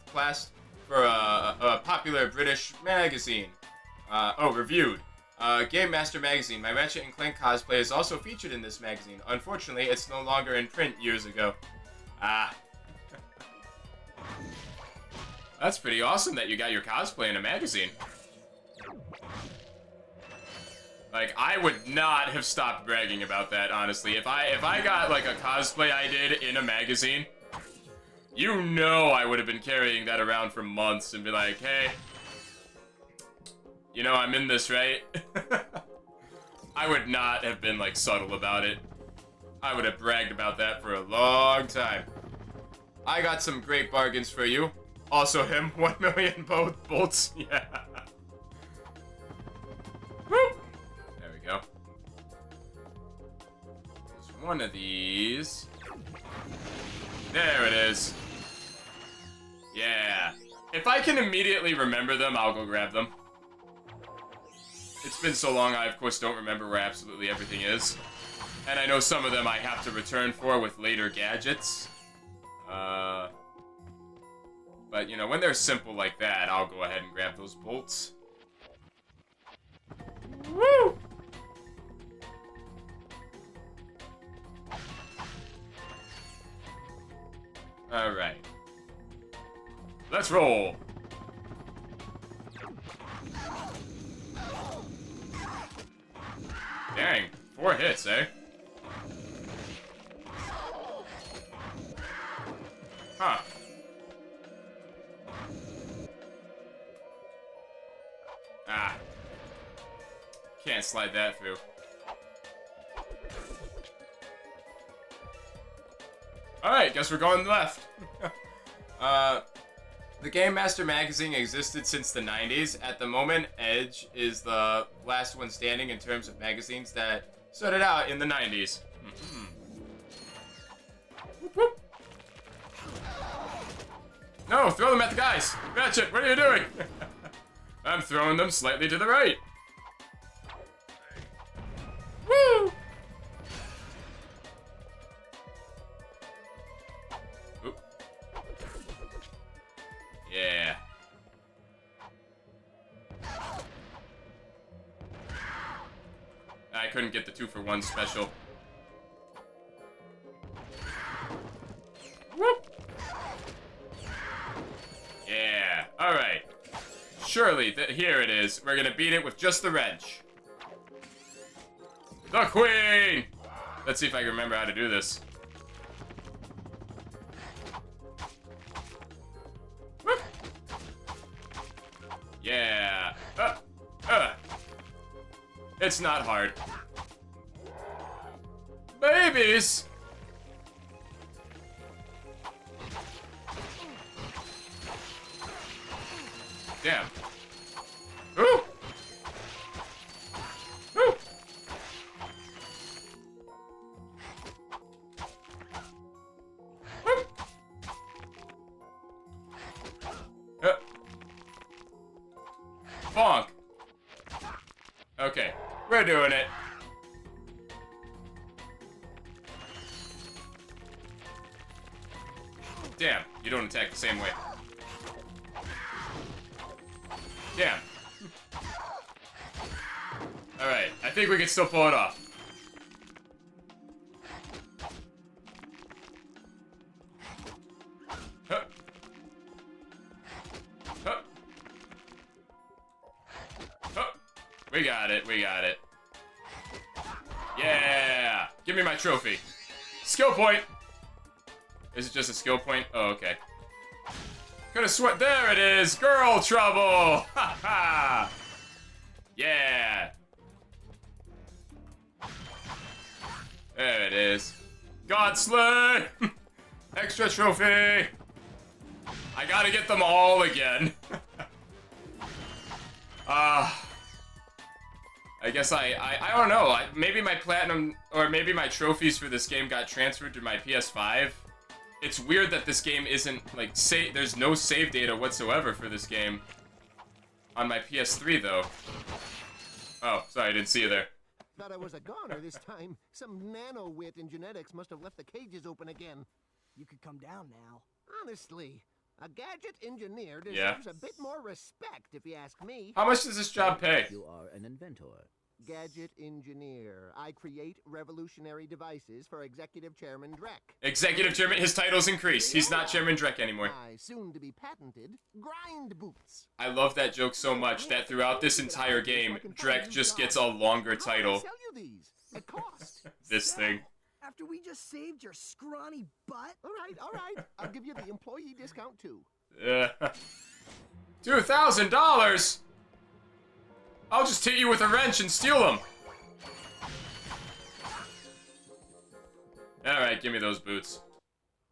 for a popular British magazine. Reviewed. Game Master Magazine. My Ratchet and Clank cosplay is also featured in this magazine. Unfortunately, it's no longer in print years ago. That's pretty awesome that you got your cosplay in a magazine. Like, I would not have stopped bragging about that, honestly. If I got, like, a cosplay I did in a magazine, you know I would have been carrying that around for months and be like, hey, you know I'm in this, right? I would not have been, like, subtle about it. I would have bragged about that for a long time. I got some great bargains for you. Also him, 1 million bolts. Yeah. Woo! There we go. There's one of these. There it is. Yeah. If I can immediately remember them, I'll go grab them. It's been so long, I of course don't remember where absolutely everything is. And I know some of them I have to return for with later gadgets. But, you know, when they're simple like that, I'll go ahead and grab those bolts. Woo! Alright. Let's roll! Dang, 4 hits, eh? Huh. Ah. Can't slide that through. Alright, guess we're going left. The Game Master magazine existed since the 90s. At the moment, Edge is the last one standing in terms of magazines that started out in the 90s. Whoop, whoop. No, throw them at the guys! Ratchet, what are you doing? I'm throwing them slightly to the right. Woo! Oop. Yeah. I couldn't get the 2-for-1 special. Whoop! Yeah, alright. Surely, here it is. We're gonna beat it with just the wrench. The Queen! Let's see if I can remember how to do this. Whoop. Yeah. It's not hard. Babies! Damn. Ooh! Ooh! Bonk. Okay, we're doing it. Damn, you don't attack the same way. Damn. Alright, I think we can still pull it off. Huh. Huh. Huh. We got it, we got it. Yeah! Give me my trophy. Skill point! Is it just a skill point? Oh, okay. Could've sweat. There it is! Girl trouble! Ha ha! Yeah! There it is. God slay! Extra trophy! I gotta get them all again. I guess I don't know. Maybe my platinum, or maybe my trophies for this game got transferred to my PS5. It's weird that this game isn't, like, there's no save data whatsoever for this game. On my PS3, though. Oh, sorry, I didn't see you there. Thought I was a goner this time. Some nano-wit in genetics must have left the cages open again. You could come down now. Honestly, a gadget engineer deserves a bit more respect, if you ask me. How much does this job pay? You are an inventor. Gadget engineer. I create revolutionary devices for Executive Chairman Drek. Executive Chairman, his title's increased. He's not Chairman Drek anymore. My soon-to-be patented grind boots. I love that joke so much that throughout this entire game, Drek just gets a longer title. I'll sell you these at cost. This thing. After we just saved your scrawny butt? All right. I'll give you the employee discount, too. $2,000? I'll just hit you with a wrench and steal them. Alright, give me those boots.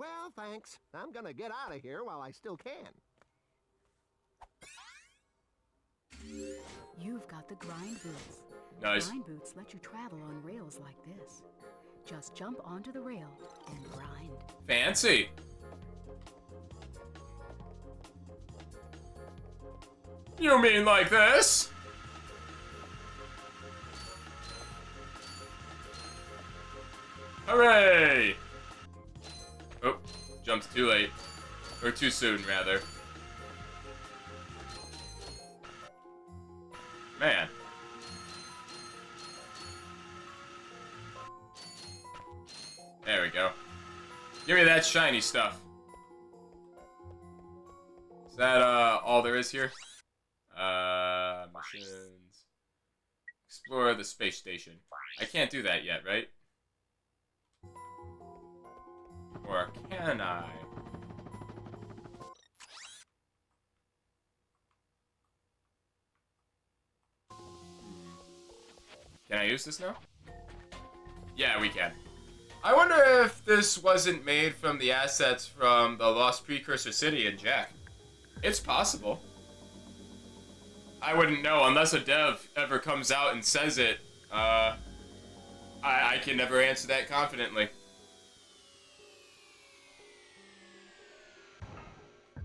Well, thanks. I'm gonna get out of here while I still can. You've got the grind boots. Nice. Grind boots let you travel on rails like this. Just jump onto the rail and grind. Fancy. You mean like this? Hooray! Oh, jumped too late. Or too soon, rather. Man. There we go. Give me that shiny stuff. Is that, all there is here? Missions. Explore the space station. I can't do that yet, right? Or can I? Can I use this now? Yeah, we can. I wonder if this wasn't made from the assets from the Lost Precursor City in Jak. It's possible. I wouldn't know unless a dev ever comes out and says it. I can never answer that confidently.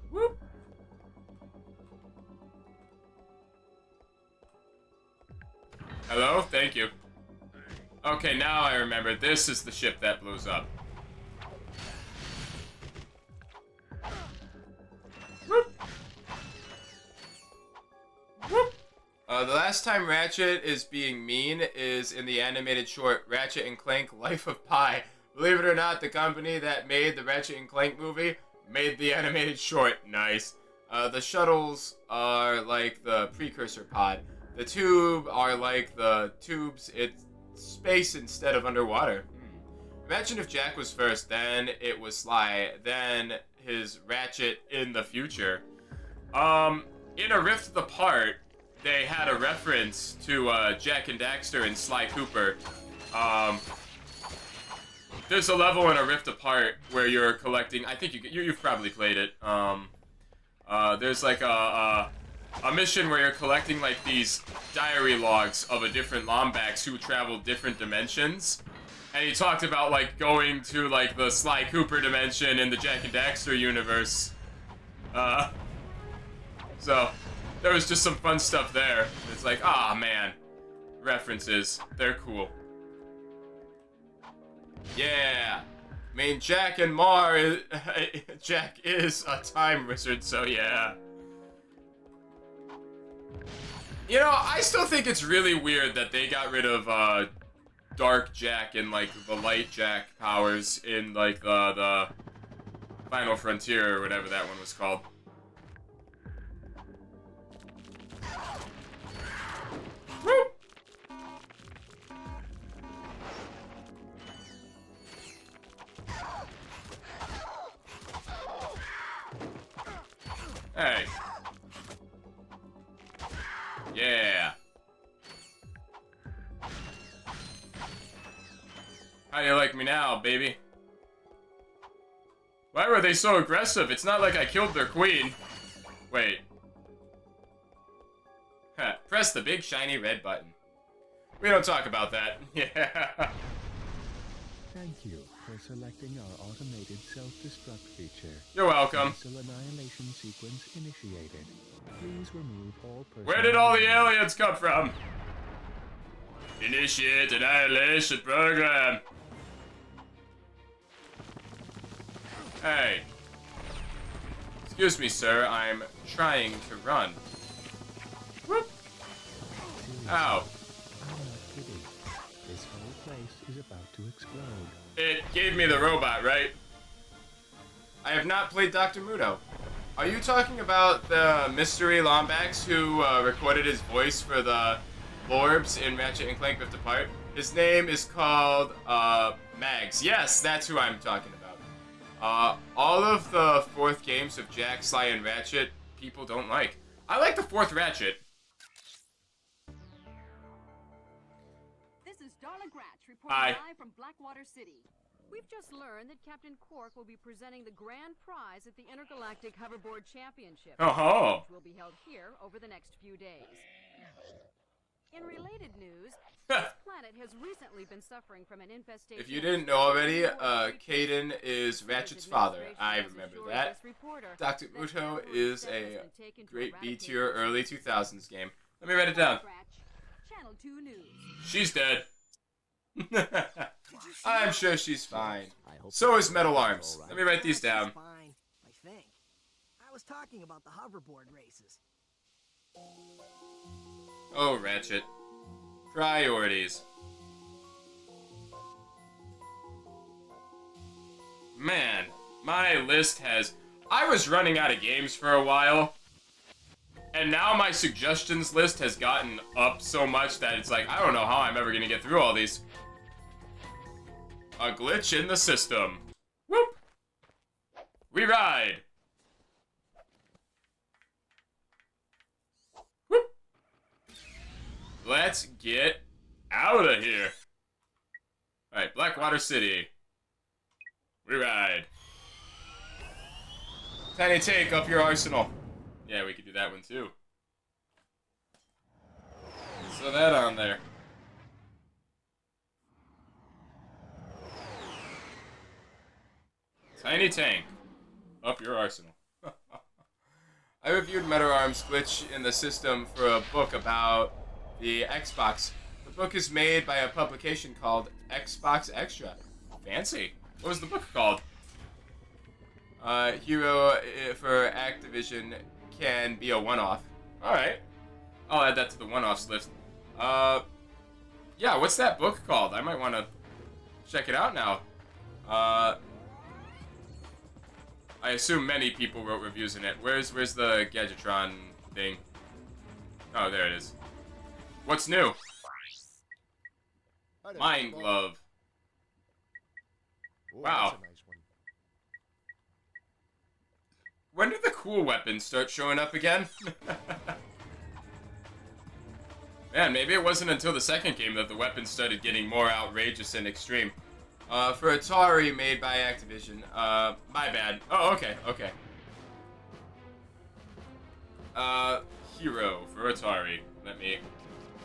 Whoop. Hello? Thank you. Okay, now I remember. This is the ship that blows up. Whoop. Whoop. The last time Ratchet is being mean is in the animated short Ratchet and Clank Life of Pi. Believe it or not, the company that made the Ratchet and Clank movie made the animated short. Nice. The shuttles are like the precursor pod. The tube are like the tubes. It's space instead of underwater. Imagine if Jak was first, then it was Sly, then his Ratchet in the future. In A Rift Apart, they had a reference to Jak and Daxter and Sly Cooper. There's a level in A Rift Apart where you're collecting. I think you've probably played it. There's like a mission where you're collecting like these diary logs of a different Lombax who traveled different dimensions. And he talked about like going to like the Sly Cooper dimension in the Jak and Daxter universe. So there was just some fun stuff there. It's like, ah, man. References. They're cool. Yeah. I mean, Jak and Mar is... Jak is a time wizard, so yeah. You know, I still think it's really weird that they got rid of, Dark Jak and, like, the Light Jak powers in, like, the Final Frontier or whatever that one was called. Woo! Hey. Yeah. How do you like me now, baby? Why were they so aggressive? It's not like I killed their queen. Wait. Huh. Press the big shiny red button. We don't talk about that. Yeah. Thank you for selecting our automated self-destruct feature. You're welcome. Missile annihilation sequence initiated. Please remove all personnel. Where did all the aliens come from? Initiate annihilation program. Hey. Excuse me, sir. I'm trying to run. Whoop. Ow. I'm not kidding. This whole place is about to explode. It gave me the robot, right? I have not played Dr. Muto. Are you talking about the mystery Lombax who recorded his voice for the Lorbs in Ratchet and Clank Rift Apart? His name is called Mags. Yes, that's who I'm talking about. All of the fourth games of Jak, Sly, and Ratchet, people don't like. I like the fourth Ratchet. This is Darla Gratch reporting Hi. live from Blackwater City. We've just learned that Captain Quark will be presenting the grand prize at the Intergalactic Hoverboard Championship, Oh. which will be held here over the next few days. In related news, this planet has recently been suffering from an infestation. If you didn't know already, Caden is Ratchet's father. I remember that. Dr. Muto is a great B-tier early 2000s game. Let me write it down. Channel 2 News. She's dead. I'm sure she's fine. So is Metal Arms. Let me write these down. Fine, I think. I was talking about the hoverboard races. Oh, Ratchet. Priorities. Man, my list has... I was running out of games for a while. And now my suggestions list has gotten up so much that it's like, I don't know how I'm ever going to get through all these. A glitch in the system. Whoop! We ride! Whoop! Let's get Out of here. Alright, Blackwater City. We ride. Tiny Tank, up your arsenal. Yeah, we could do that one too. So that on there. Tiny Tank, up your arsenal. I reviewed Metal Arms glitch in the system for a book about the Xbox. The book is made by a publication called Xbox Extra. Fancy. What was the book called? Hero for Activision can be a one-off. Alright. I'll add that to the one-offs list. Yeah, what's that book called? I might want to check it out now. I assume many people wrote reviews in it. Where's the Gadgetron thing? Oh, there it is. What's new? Mind Glove. Wow. When did the cool weapons start showing up again? Man, maybe it wasn't until the second game that the weapons started getting more outrageous and extreme. For Atari, made by Activision. My bad. Oh, okay. Hero for Atari.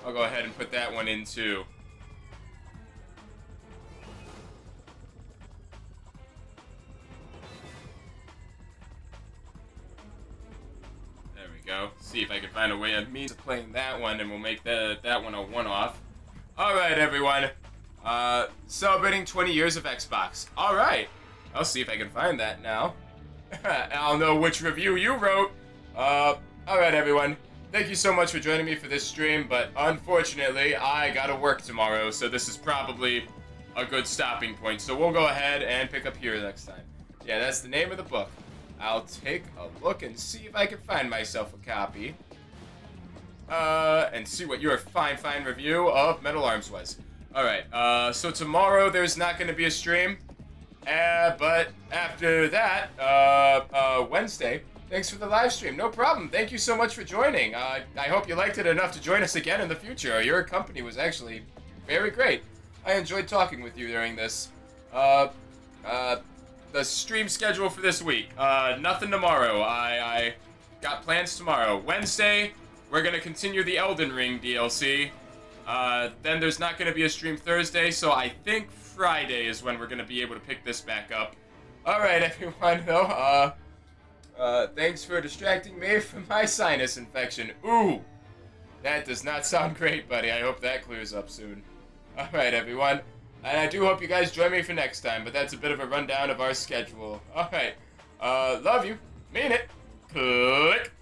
I'll go ahead and put that one in too. There we go. See if I can find a way of me playing that one, and we'll make that one a one-off. Alright, everyone. Celebrating 20 years of Xbox. Alright. I'll see if I can find that now. I'll know which review you wrote. Alright, everyone. Thank you so much for joining me for this stream, but unfortunately, I gotta work tomorrow, so this is probably a good stopping point. So we'll go ahead and pick up here next time. Yeah, that's the name of the book. I'll take a look and see if I can find myself a copy. And see what your fine review of Metal Arms was. Alright, so tomorrow there's not going to be a stream, but after that, Wednesday, thanks for the live stream. No problem. Thank you so much for joining. I hope you liked it enough to join us again in the future. Your company was actually very great. I enjoyed talking with you during this. The stream schedule for this week, nothing tomorrow. I got plans tomorrow. Wednesday, we're going to continue the Elden Ring DLC. Then there's not going to be a stream Thursday, so I think Friday is when we're going to be able to pick this back up. Alright, everyone, though, thanks for distracting me from my sinus infection. Ooh, that does not sound great, buddy. I hope that clears up soon. Alright, everyone, and I do hope you guys join me for next time, but that's a bit of a rundown of our schedule. Alright, love you, mean it, click.